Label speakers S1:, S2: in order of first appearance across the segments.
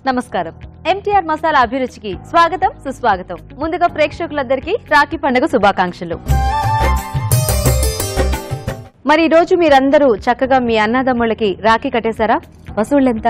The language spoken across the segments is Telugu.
S1: నమస్కారం. ఎంటీఆర్ మసాలా అభిరుచికి స్వాగతం, సుస్వాగతం. ముందుగా ప్రేక్షకులందరికీ రాఖీ పండుగ శుభాకాంక్షలు. మరి ఈ రోజు మీరందరూ చక్కగా మీ అన్నదమ్ముళ్ళకి రాఖీ కట్టేశారా? వసూళ్ళెంత?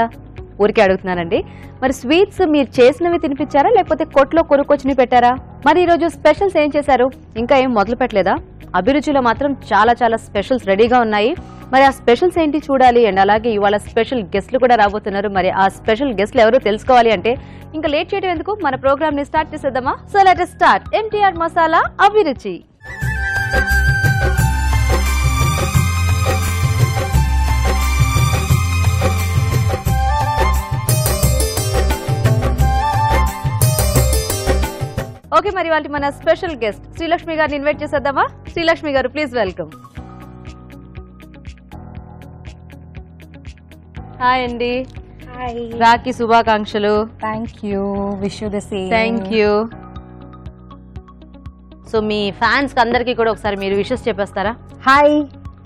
S1: ఊరికే అడుగుతున్నానండి. మరి స్వీట్స్ మీరు చేసినవి తినిపించారా లేకపోతే కొట్లో కొనుక్కొచ్చినవి పెట్టారా? మరి ఈ రోజు స్పెషల్స్ ఏం చేశారు? ఇంకా ఏం మొదలు పెట్టలేదా? అభిరుచిలో మాత్రం చాలా చాలా స్పెషల్స్ రెడీగా ఉన్నాయి. మరి ఆ స్పెషల్స్ ఏంటి చూడాలి. అండ్ అలాగే ఇవాళ స్పెషల్ గెస్ట్లు కూడా రాబోతున్నారు. మరి ఆ స్పెషల్ గెస్ట్లు ఎవరో తెలుసుకోవాలి అంటే ఇంకా లేట్ చేయడం ఎందుకు, మన ప్రోగ్రామ్ ని స్టార్ట్ చేసేద్దామా? So let us start MTR Masala Abhiruchi. Okay, మరి వాళ్ళ మన స్పెషల్ గెస్ట్ శ్రీలక్ష్మి గారిని ఇన్వైట్ చేసేద్దామా? శ్రీలక్ష్మి గారు, ప్లీజ్ వెల్కమ్. హాయ్ అండి.
S2: హాయ్.
S1: రాఖీ శుభాకాంక్షలు.
S2: Thank you. Wish you the same.
S1: Thank you. So me fans కి అందరికీ కూడా ఒకసారి మీరు విషెస్ చెప్పేస్తారా?
S2: హాయ్,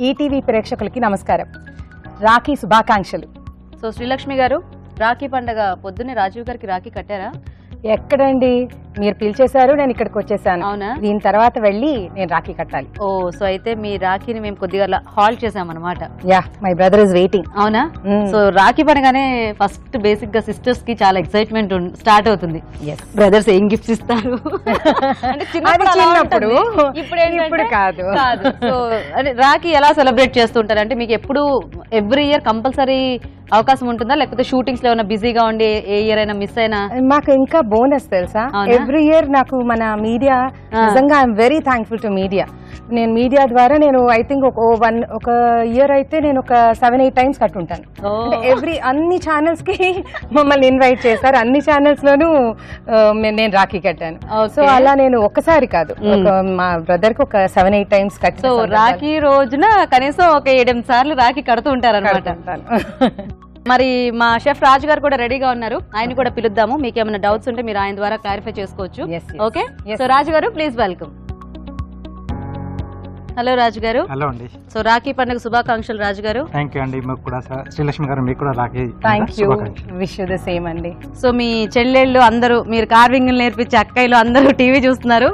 S2: ఈటీవీ ప్రేక్షకులకి నమస్కారం. రాఖీ శుభాకాంక్షలు.
S1: సో శ్రీలక్ష్మి గారు, రాఖీ పండగ పొద్దున్నే రాజీవ్ గారికి రాఖీ కట్టారా?
S2: ఎక్కడండి, మీరు పిలిచేశారు, నేను ఇక్కడికి వచ్చేసాను.
S1: అవునా?
S2: దీని తర్వాత వెళ్ళి నేను రాఖీ కట్టాలి.
S1: ఓ, సో అయితే మీ రాఖీని మేము కొద్దిగా హాల్ట్ చేసామన్నమాట.
S2: Yeah, my brother is waiting.
S1: అవునా? సో రాఖీ పండుగనే ఫస్ట్ బేసిక్ గా సిస్టర్స్ కి చాలా ఎక్సైట్మెంట్ స్టార్ట్ అవుతుంది. బ్రదర్స్ ఏం గిఫ్ట్స్ ఇస్తారు అంటే చిన్నప్పుడు, ఇప్పుడు కాదు. సో రాఖీ ఎలా సెలబ్రేట్ చేస్తుంటారు అంటే మీకు ఎప్పుడు ఎవ్రీ ఇయర్ కంపల్సరీ అవకాశం ఉంటుందా లేకపోతే షూటింగ్స్ లో ఏమైనా బిజీగా ఉండి ఏ ఇయర్ అయినా మిస్ అయినా?
S2: మాకు ఇంకా బోనస్ తెలుసా, ఎవ్రీ ఇయర్ నాకు మన మీడియా, నిజంగా I'm very thankful to media. నేను మీడియా ద్వారా నేను ఐ థింక్ ఒక ఇయర్ అయితే నేను ఒక 7-8 టైమ్స్ కట్టుంటాను. ఎవ్రీ అన్ని ఛానల్స్ కి మమ్మల్ని ఇన్వైట్ చేశారు, అన్ని ఛానల్స్ లోనూ నేను రాఖీ కట్టాను. సో అలా నేను ఒక్కసారి కాదు, మా బ్రదర్ కి ఒక 7-8 టైమ్స్ కట్టాను.
S1: సో రాఖీ రోజున కనీసం ఒక 7-8 సార్లు రాఖీ కడుతూ ఉంటారు అనమాట. మరి మా షెఫ్ రాజు గారు కూడా రెడీగా ఉన్నారు, ఆయన కూడా పిలుద్దాము. మీకు ఏమైనా డౌట్స్ ఉంటే మీరు ఆయన ద్వారా క్లారిఫై చేసుకోవచ్చు. ఓకే, సో రాజు గారు ప్లీజ్ వెల్కమ్. హలో రాజు గారు.
S3: హలో అండి.
S1: సో రాఖీ పండుగ శుభాకాంక్షలు రాజు గారు.
S3: థ్యాంక్ యూ అండి. మీకు కూడా శ్రీలక్ష్మి గారు, మీకు కూడా Rakhi
S2: thank you. Wish you the same అండి.
S1: సో మీ చెల్లెళ్ళు అందరూ, మీరు కార్వింగ్ నేర్పించే అక్కయ్యలు అందరూ టీవీ చూస్తున్నారు.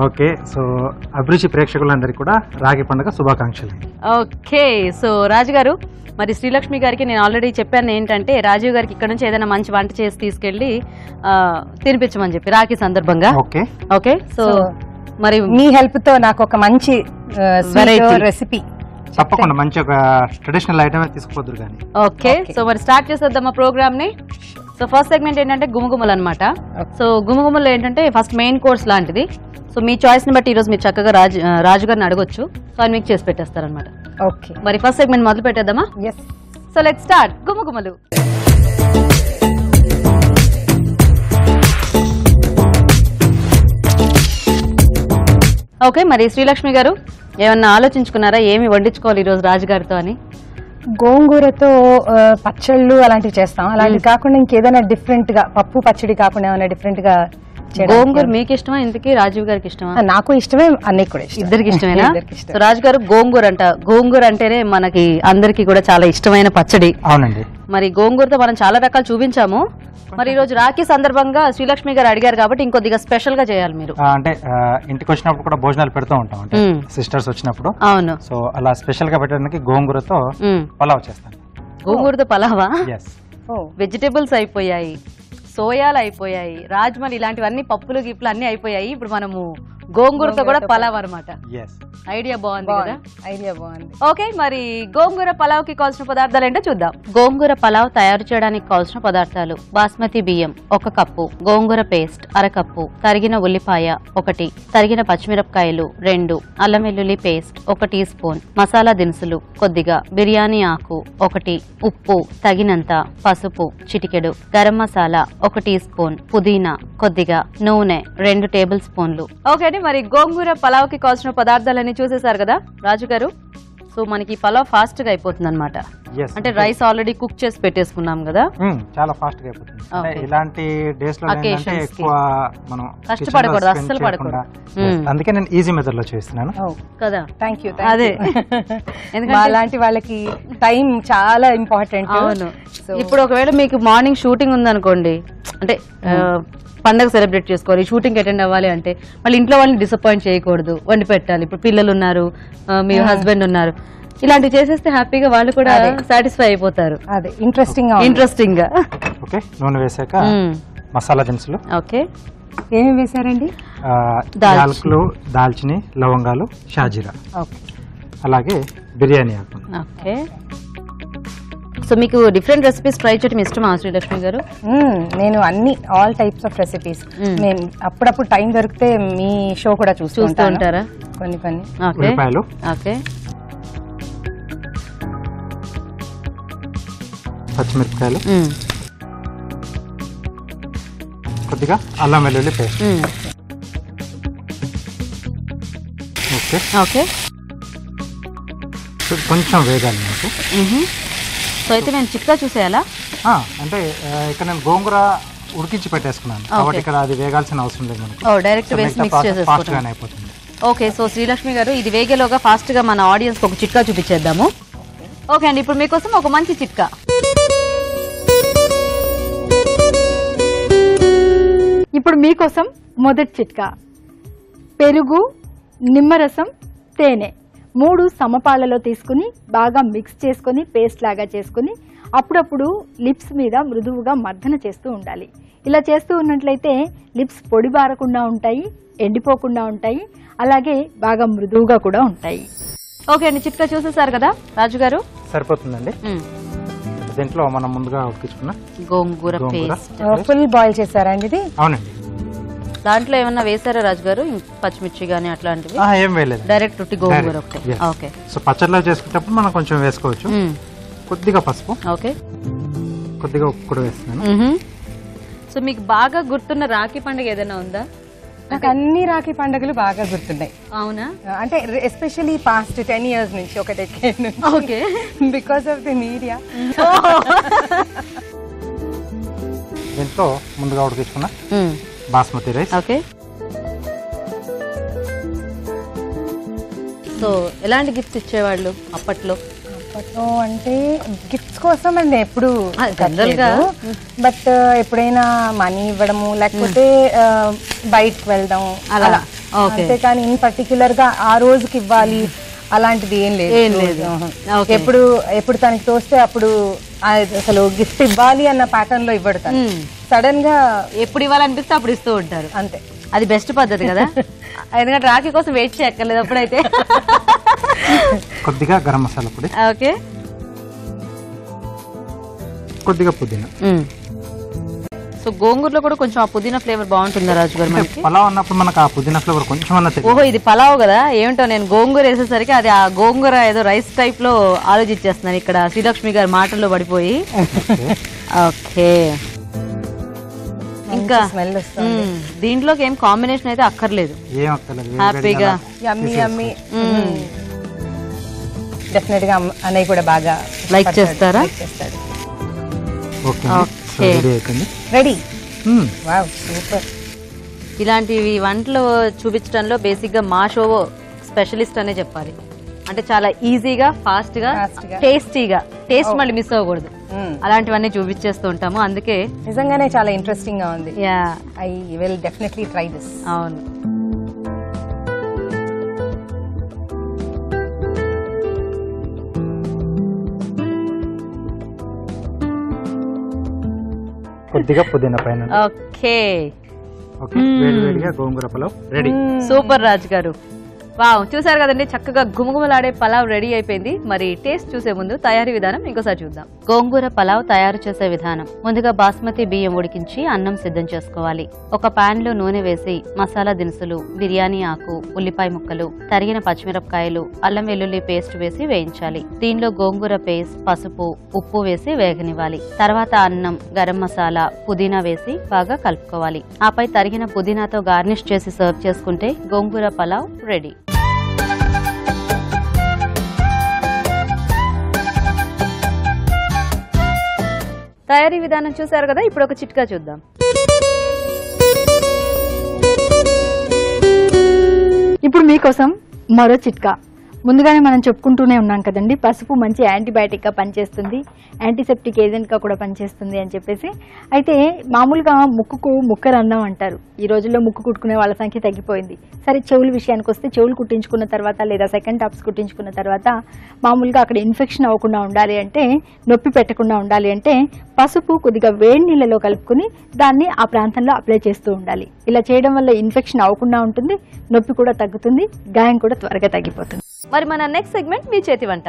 S3: ఓకే, సో అభిరుచి ప్రేక్షకులందరికీ కూడా రాఖీ పండుగ శుభాకాంక్షలు.
S1: ఓకే, సో రాజు గారు, మరి శ్రీలక్ష్మి గారికి నేను ఆల్రెడీ చెప్పాను ఏంటంటే రాజీవ్ గారికి ఇక్కడ నుంచి ఏదైనా మంచి వంట చేసి తీసుకెళ్లి తినిపించమని చెప్పి రాఖీ సందర్భంగా.
S3: ఓకే
S1: ఓకే, సో మరి
S2: మీ హెల్ప్ తో నాకు ఒక మంచి రెసిపీ
S3: తప్పకుండా, మంచి ఒక ట్రెడిషనల్ ఐటమ్ తీసుకుపోదురు కానీ.
S1: ఓకే, సో మరి స్టార్ట్ చేసేద్దాం ఆ ప్రోగ్రామ్ ని. సో ఫస్ట్ సెగ్మెంట్ ఏంటంటే గుమగుమలు అనమాట. సో గుమగుమలు ఏంటంటే ఫస్ట్ మెయిన్ కోర్స్ లాంటిది. సో మీ చాయిస్ ని బట్టి ఈ రోజు మీరు చక్కగా రాజు గారిని అడగొచ్చు. సో ఆయన మీకు చేసి పెట్టేస్తారు అనమాట.
S2: ఓకే,
S1: మరి ఫస్ట్ సెగ్మెంట్ మొదలు పెట్టేద్దామా?
S2: ఎస్.
S1: సో లెట్స్ స్టార్ట్ గుమగుమలు. ఓకే, మరి శ్రీలక్ష్మి గారు ఏమన్నా ఆలోచించుకున్నారా ఏమి వండించుకోవాలి ఈ రోజు రాజుగారితో అని?
S2: గోంగూరతో పచ్చళ్ళు అలాంటివి చేస్తాం. అలాంటివి కాకుండా ఇంకేదైనా డిఫరెంట్ గా, పప్పు పచ్చడి కాకుండా ఏమైనా డిఫరెంట్ గా.
S1: గోంగూర మీకు ఇష్టమా? ఇంతకీ రాజీవ్ గారికి ఇష్టమా?
S2: నాకు ఇష్టమే, అన్నయ్య కూడా ఇష్టం.
S1: ఇద్దరికి ఇష్టమేనా? సో రాజు గారు, గోంగూర అంట, గోంగూర అంటేనే మనకి అందరికి కూడా చాలా ఇష్టమైన పచ్చడి.
S3: అవునండి.
S1: మరి గోంగూరతో మనం చాలా రకాలు చూపించాము. మరి ఈ రోజు రాఖీ సందర్భంగా శ్రీలక్ష్మి గారు అడిగారు కాబట్టి ఇంకొద్దిగా స్పెషల్ గా చేయాలి మీరు.
S3: అంటే ఇంటికి వచ్చినప్పుడు కూడా భోజనాలు పెడుతూ ఉంటాం, అంటే సిస్టర్స్ వచ్చినప్పుడు.
S1: అవును.
S3: సో అలా స్పెషల్ గా పెట్టడానికి గోంగూరతో పలావ్ చేస్తాను.
S1: గోంగూరతో పలావా?
S3: ఎస్.
S1: వెజిటేబుల్స్ అయిపోయాయి, సోయాలు అయిపోయాయి, రాజ్మాలు, ఇలాంటివన్నీ పప్పులు గిప్పులు అన్ని అయిపోయాయి. ఇప్పుడు మనము గోంగూరతో కూడా పలావ్ అనమాట. ఐడియా బాగుంది కదా?
S2: ఐడియా బాగుంది.
S1: ఓకే, మరి గోంగూర పలావ్ కి కావాల్సిన పదార్థాలు ఏంటో చూద్దాం. గోంగూర పలావ్ తయారు చేయడానికి కావాల్సిన పదార్థాలు: బాస్మతి బియ్యం 1 కప్పు, గోంగూర పేస్ట్ 1/2 కప్పు, తరిగిన ఉల్లిపాయ 1, తరిగిన పచ్చిమిరపకాయలు 2, అల్లం వెల్లుల్లి పేస్ట్ 1 టీ స్పూన్, మసాలా దినుసులు కొద్దిగా, బిర్యానీ ఆకు 1, ఉప్పు తగినంత, పసుపు చిటికెడు, గరం మసాలా 1 టీ స్పూన్, పుదీనా కొద్దిగా, నూనె 2 టేబుల్ స్పూన్లు. ఓకే, మరి గోంగూర పలావ్ కి కావాల్సిన పదార్థాలన్నీ చూసేశారు కదా రాజు గారు? సో మనకి పలావ్ ఫాస్ట్ గా అయిపోతుంది అనమాట.
S3: Yes.
S1: అంటే రైస్ ఆల్రెడీ కుక్ చేసి పెట్టేసుకున్నాం కదా.
S3: చాలా ఫాస్ట్ గా అయిపోతుంది. అంటే ఇలాంటి డేస్ లో ఏంటంటే
S1: Occasions కి.
S3: ఎక్కువ మనం
S1: కష్టపడకూడదు,
S3: kitchen లో
S1: అస్సలు
S3: spend
S1: పడకూడదు.
S3: చేయకుండా. అందుకే నేను ఈజీ మెథడ్ లో చేస్తున్నాను.
S1: కదా.
S2: Thank you.
S1: అదే. ఎందుకంటే
S2: అలాంటి వాళ్ళకి టైం చాలా ఇంపార్టెంట్.
S1: అవును. ఇప్పుడు ఒకవేళ మీకు మార్నింగ్ షూటింగ్ ఉందనుకోండి, అంటే పండగ సెలబ్రేట్ చేసుకోవాలి, షూటింగ్ అటెండ్ అవ్వాలి అంటే మళ్ళీ ఇంట్లో వాళ్ళని డిసప్పాయింట్ చేయకూడదు, వండి పెట్టాలి. ఇప్పుడు పిల్లలు ఉన్నారు, మీ హస్బెండ్ ఉన్నారు, ఇలాంటివి చేసేస్తే హ్యాపీగా వాళ్ళు కూడా సాటిస్ఫై అయిపోతారు.
S2: అదే ఇంట్రెస్టింగ్
S1: గా.
S3: ఓకే, నూనె వేసాక మసాలా దినుసులు.
S1: ఓకే,
S2: ఏమేమి వేసారండి?
S3: యాలకులు, దాల్చిని, లవంగాలు, షాజీరా, అలాగే బిర్యానీ ఆకు.
S1: ఓకే. సో మీకు డిఫరెంట్ రెసిపీస్ ట్రై చేయడం ఇష్టమా శ్రీలక్ష్మి గారు?
S2: నేను అన్ని ఆల్ టైప్స్ ఆఫ్ రెసిపీస్, నేను అప్పుడప్పుడు టైం దొరికితే మీ షో కూడా చూస్తూ
S1: ఉంటారా?
S2: కొన్ని.
S3: ఉల్లిపాయలు.
S1: ఓకే.
S3: పచ్చిమిరపకాయలు, కొద్దిగా అల్లం వెల్లుల్లి పేస్ట్. Okay
S1: okay.
S3: కొంచెం వేగాలి నాకు.
S1: సో అయితే నేను చిక్కా చూసేయాలా?
S3: అంటే ఇక్కడ నేను గోంగూర ఉడికించి పెట్టేసుకున్నాను కాబట్టి ఇక్కడ అది వేగాల్సిన అవసరం లేదు మనకు.
S1: డైరెక్ట్ వేసి మిక్స్ చేసేసుకుంటాం.
S3: అయిపోతుంది.
S1: ఓకే. సో శ్రీలక్ష్మి గారు, ఇది వేగేలోగా ఫాస్ట్ గా మన ఆడియన్స్ ఒక చిట్కా చూపించేద్దాము. ఓకే అండి, ఇప్పుడు మీకోసం ఒక మంచి చిట్కా.
S4: ఇప్పుడు మీకోసం మొదటి చిట్కా. పెరుగు, నిమ్మరసం, తేనె 3 సమపాలలో తీసుకుని బాగా మిక్స్ చేసుకుని పేస్ట్ లాగా చేసుకుని అప్పుడప్పుడు లిప్స్ మీద మృదువుగా మర్దన చేస్తూ ఉండాలి. ఇలా చేస్తూ ఉన్నట్లయితే లిప్స్ పొడి బారకుండా ఉంటాయి, ఎండిపోకుండా ఉంటాయి, అలాగే బాగా మృదువుగా కూడా ఉంటాయి.
S1: ఓకే అండి, చిట్కా చూసేసారు కదా రాజు గారు?
S3: సరిపోతుందండి. దీంట్లో మనం ముందుగా ఉడికించుకున్న
S1: గోంగూర పేస్ట్
S2: ఫుల్ బాయిల్ చేశారండి ఇది?
S3: అవునండి.
S1: దాంట్లో ఏమన్నా వేసారా రాజు గారు? పచ్చిమిర్చి గానీ అట్లాంటివి?
S3: ఏం వేయలేదు,
S1: డైరెక్ట్ ఉట్టి గోంగూర ఒకటే. ఓకే.
S3: సో పచ్చడిలో చేసుకునేటప్పుడు మనం కొంచెం వేసుకోవచ్చు. కొద్దిగా పసుపు,
S1: ఓకే,
S3: కొద్దిగా ఉప్పు కూడా వేస్తున్నాను.
S1: సో మీకు బాగా గుర్తున్న రాఖీ పండుగ ఏదైనా ఉందా?
S2: నాకు అన్ని రాఖీ పండుగలు బాగా గుర్తున్నాయి.
S1: అవునా?
S2: అంటే ఎస్పెషల్లీ పాస్ట్ 10 years నుంచి, ఒక డెకేడ్ నుంచి.
S1: Okay.
S2: Because of the media.
S3: దీంట్లో ముందుగా ఉడికించుకున్న బాస్మతి రైస్.
S1: ఓకే. సో ఎలాంటి గిఫ్ట్స్ ఇచ్చేవాళ్ళు అప్పట్లో?
S2: అంటే గిఫ్ట్స్ కోసం అండి ఎప్పుడు
S1: జనరల్ గా,
S2: బట్ ఎప్పుడైనా మనీ ఇవ్వడము లేకపోతే బయటకు వెళ్ళడం అలా. అంతేకాని ఇన్ పర్టికులర్ గా ఆ రోజుకి ఇవ్వాలి అలాంటిది ఏం లేదు. ఎప్పుడు తనకి తోస్తే అప్పుడు అసలు గిఫ్ట్ ఇవ్వాలి అన్న ప్యాటర్న్ లో ఇవ్వడతాను. సడన్ గా
S1: ఎప్పుడు ఇవ్వాలనిపిస్తే అప్పుడు ఇస్తూ ఉంటారు.
S2: అంతే,
S1: అది బెస్ట్ పద్ధతి కదా. ఎందుకంటే రాఖీ కోసం వెయిట్ చేయక్కర్లేదు అప్పుడైతే.
S3: కొద్దిగా గరం మసాలా పొడి.
S1: ఓకే.
S3: కొద్దిగా పుదీనా.
S1: సో గోంగూరలో కూడా కొంచెం ఆ పుదీనా ఫ్లేవర్ బాగుంటుందా రాజు గారు? మనకి
S3: పలావ్ అన్నప్పుడు మనకు ఆ పుదీనా ఫ్లేవర్ కొంచెం అన్నది.
S1: ఓహో, ఇది పలావ్ కదా, ఏమిటో నేను గోంగూర వేసేసరికి అది ఆ గోంగూర ఏదో రైస్ టైప్ లో ఆలోచించేస్తున్నాను ఇక్కడ శ్రీలక్ష్మి గారి మాటల్లో పడిపోయి. ఓకే. ఇంకా దీంట్లోకి ఏం కాంబినేషన్ అయితే అక్కర్లేదు, హ్యాపీగా
S2: డెఫినెట్ గా అన్నయ్య కూడా బాగా
S1: లైక్ చేస్తారా?
S2: రెడీ. Wow, super.
S1: ఇలాంటివి వంటలు చూపించడంలో బేసిక్ గా మా షో స్పెషలిస్ట్ అనే చెప్పాలి. అంటే చాలా ఈజీగా, ఫాస్ట్ గా, టేస్టీగా, టేస్ట్ మళ్ళీ మిస్ అవ్వకూడదు, అలాంటివన్నీ చూపించేస్తూ ఉంటాము. అందుకే
S2: నిజంగానే చాలా ఇంట్రెస్టింగ్ గా ఉంది.
S1: Yeah,
S2: I will definitely try this.
S1: అవును.
S3: కొద్దిగా పుదీనా పైన.
S1: ఓకే.
S3: వేడివేడిగా గోంగూర పలావ్ రెడీ.
S1: సూపర్ రాజు గారు. వావ్, చూసారు కదండి, చక్కగా గుమగుమలాడే పలావ్ రెడీ అయిపోయింది. మరి టేస్ట్ చూసే ముందు తయారీ విధానం ఇంకోసారి చూద్దాం. గోంగూర పలావ్ తయారు చేసే విధానం. ముందుగా బాస్మతి బియ్యం ఉడికించి అన్నం సిద్ధం చేసుకోవాలి. ఒక పాన్ లో నూనె వేసి మసాలా దినుసులు, బిర్యానీ ఆకు, ఉల్లిపాయ ముక్కలు, తరిగిన పచ్చిమిరపకాయలు, అల్లం వెల్లుల్లి పేస్ట్ వేసి వేయించాలి. దీనిలో గోంగూర పేస్ట్, పసుపు, ఉప్పు వేసి వేగనివ్వాలి. తర్వాత అన్నం, గరం మసాలా, పుదీనా వేసి బాగా కలుపుకోవాలి. ఆపై తరిగిన పుదీనాతో గార్నిష్ చేసి సర్వ్ చేసుకుంటే గోంగూర పలావ్ రెడీ. తయారీ విధానం చూసారు కదా, ఇప్పుడు ఒక చిట్కా చూద్దాం.
S4: ఇప్పుడు మీకోసం మరో చిట్కా. ముందుగానే మనం చెప్పుకుంటూనే ఉన్నాం కదండి, పసుపు మంచి యాంటీబయాటిక్గా పనిచేస్తుంది, యాంటీసెప్టిక్ ఏజెంట్గా కూడా పనిచేస్తుంది అని చెప్పేసి. అయితే మామూలుగా ముక్కుకు ముక్కరంధ్రం అంటారు. ఈ రోజుల్లో ముక్కు కుట్టుకునే వాళ్ళ సంఖ్య తగ్గిపోయింది. సరే, చెవుల విషయానికి వస్తే చెవులు కుట్టించుకున్న తర్వాత లేదా సెకండ్ టాప్స్ కుట్టించుకున్న తర్వాత మామూలుగా అక్కడ ఇన్ఫెక్షన్ అవ్వకుండా ఉండాలి అంటే, నొప్పి పెట్టకుండా ఉండాలి అంటే పసుపు కొద్దిగా వేడి నీళ్ళలో కలుపుకుని దాన్ని ఆ ప్రాంతంలో అప్లై చేస్తూ ఉండాలి. ఇలా చేయడం వల్ల ఇన్ఫెక్షన్ అవ్వకుండా ఉంటుంది, నొప్పి కూడా తగ్గుతుంది, గాయం కూడా త్వరగా తగ్గిపోతుంది.
S1: మరి మన నెక్స్ట్ సెగ్మెంట్ మీ చేతి వంట.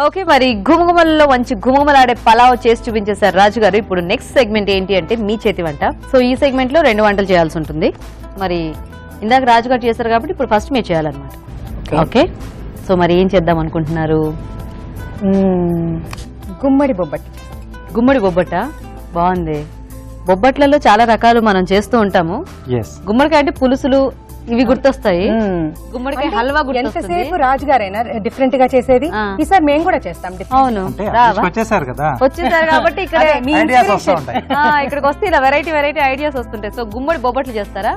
S1: ఓకే, మరి గుమగుమలలో మంచి గుమగుమలాడే పలావ్ చేసి చూపించేశారు రాజు గారు. ఇప్పుడు నెక్స్ట్ సెగ్మెంట్ ఏంటి అంటే మీ చేతి వంట. సో ఈ సెగ్మెంట్ లో 2 వంటలు చేయాల్సి ఉంటుంది. మరి ఇందాక రాజు గారు చేశారు కాబట్టి ఇప్పుడు ఫస్ట్ మీరు చేయాలన్నమాట. ఓకే, సో మరి ఏం చేద్దాం అనుకుంటున్నారు?
S2: గుమ్మడి బొబ్బట్.
S1: గుమ్మడి బొబ్బట బాగుంది. బొబ్బట్లలో చాలా రకాలు మనం చేస్తూ ఉంటాము. గుమ్మడికాయ అంటే పులుసులు ఇవి గుర్తొస్తాయి, గుమ్మడికాయ హల్వా గుర్తొస్తుంది.
S2: ఎంతసేపు రాజుగారైనా డిఫరెంట్ గా చేసేది, ఈసారి మేము కూడా చేస్తాం.
S1: అవును,
S3: వచ్చేసారు కదా,
S1: వచ్చేసారు కాబట్టి ఇక్కడ ఇక్కడికి వస్తే ఇలా వెరైటీ ఐడియాస్ వస్తుంటాయి. సో గుమ్మడి బొబ్బట్లు చేస్తారా?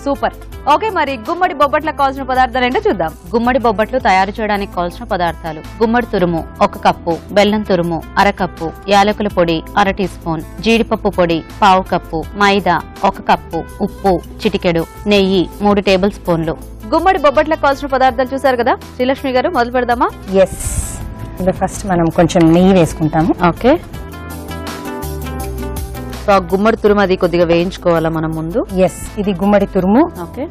S1: సూపర్. ఓకే, మరి గుమ్మడి బొబ్బట్లకు కావాల్సిన పదార్థాలు ఏంటో చూద్దాం. గుమ్మడి బొబ్బట్లు తయారు చేయడానికి కావాల్సిన పదార్థాలు: గుమ్మడి తురుము 1 కప్పు, బెల్లం తురుము 1/2 కప్పు, యాలకుల పొడి 1/2 టీ స్పూన్, జీడిపప్పు పొడి 1/2 కప్పు, మైదా 1 కప్పు, ఉప్పు చిటికెడు, నెయ్యి 3 టేబుల్ స్పూన్లు. గుమ్మడి బొబ్బట్లకు కావాల్సిన పదార్థాలు చూసారు కదా. శ్రీలక్ష్మి గారు మొదలు పెడదామా?
S2: ఫస్ట్ మనం కొంచెం నెయ్యి వేసుకుంటాము.
S1: ఓకే, సో ఆ గుమ్మడి తురుము అది కొద్దిగా వేయించుకోవాలా మనం ముందు?
S2: ఇది గుమ్మడి తురుము.
S1: ఓకే,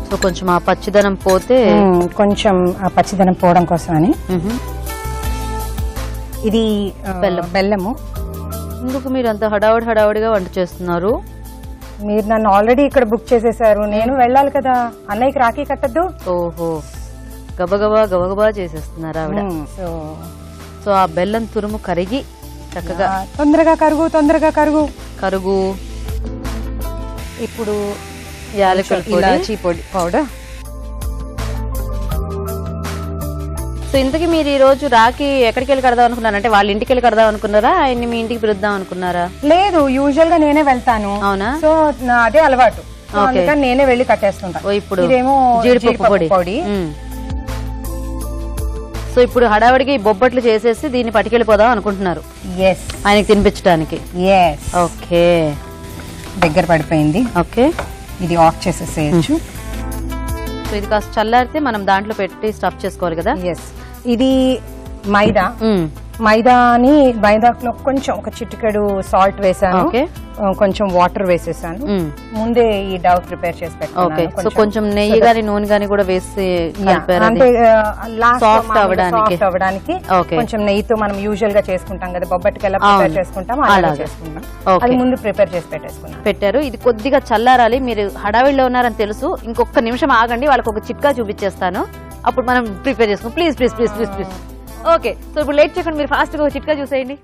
S1: సో కొంచెం ఆ పచ్చిదనం పోతే,
S2: కొంచెం ఆ పచ్చిదనం పోవడం కోసం అని. ఇది బెల్లము.
S1: ఎందుకు మీరు అంత హడావుడిగా వంట చేస్తున్నారు?
S2: మీరు నన్ను ఆల్రెడీ ఇక్కడ బుక్ చేసేసారు, నేను వెళ్ళాలి కదా, అన్నయ్యకి రాఖీ కట్టద్దు.
S1: ఓహో, గబగబా చేసేస్తున్నారా ఆవిడ. సో ఆ బెల్లం తురుము కరిగి చక్కగా
S2: తొందరగా కరుగు. ఇప్పుడు
S1: యాలకుల
S2: ఇలాచీ పొడి పౌడర్.
S1: సో ఇంతకీ మీరు ఈ రోజు రాఖీ ఎక్కడికి వెళ్ళి కడదాం అనుకున్నారు? అంటే వాళ్ళ ఇంటికి వెళ్ళి కడదాం అనుకున్నారా, ఆయన్ని మీ ఇంటికి పిలుద్దాం అనుకున్నారా?
S2: లేదు, యూజువల్ గా నేనే వెళ్తాను.
S1: అవునా?
S2: సో అదే అలవాటు, అందుకని నేనే వెళ్ళి కట్టేస్తుంటా.
S1: ఇప్పుడు
S2: ఇదేమో
S1: జీడిపప్పు పొడి. సో ఇప్పుడు హడావిడికి బొబ్బట్లు చేసేసి దీన్ని పట్టుకెళ్ళిపోదాం అనుకుంటున్నారు ఆయనకి తినిపించడానికి. ఓకే,
S2: దగ్గర పడిపోయింది.
S1: ఓకే,
S2: ఇది ఆఫ్ చేసేసేయచ్చు.
S1: సో ఇది కాస్త చల్లారితే మనం దాంట్లో పెట్టి స్టఫ్ చేసుకోవాలి కదా.
S2: ఇది మైదాలో కొంచెం ఒక చిటికెడు సాల్ట్ వేసాను, కొంచెం వాటర్ వేసేసాను. ముందే ఈ డౌ ప్రిపేర్ చేసి
S1: పెట్టాను. సో కొంచెం నెయ్యి గాని నూనె గాని కూడా వేసి
S2: అంటే సాఫ్ట్ అవ్వడానికి కొంచెం నెయ్యితో మనం యూజువల్ గా చేసుకుంటాం కదా, బొబ్బట్టుకి ఎలా ప్రిపేర్ చేసుకుంటాం అలా చేసుకుంటాం. అది ముందు ప్రిపేర్ చేసి
S1: పెట్టారు. ఇది కొద్దిగా చల్లారాలి. మీరు హడావిడిలో ఉన్నారని తెలుసు, ఇంకొక నిమిషం ఆగండి, వాళ్ళకి ఒక చిట్కా చూపించేస్తాను, అప్పుడు మనం ప్రిపేర్ చేసుకుంటాం. ప్లీజ్. ఓకే, సో ఇప్పుడు లేట్ చేయకుండా మీరు ఫాస్ట్ గా చిట్కా చూసేయండి.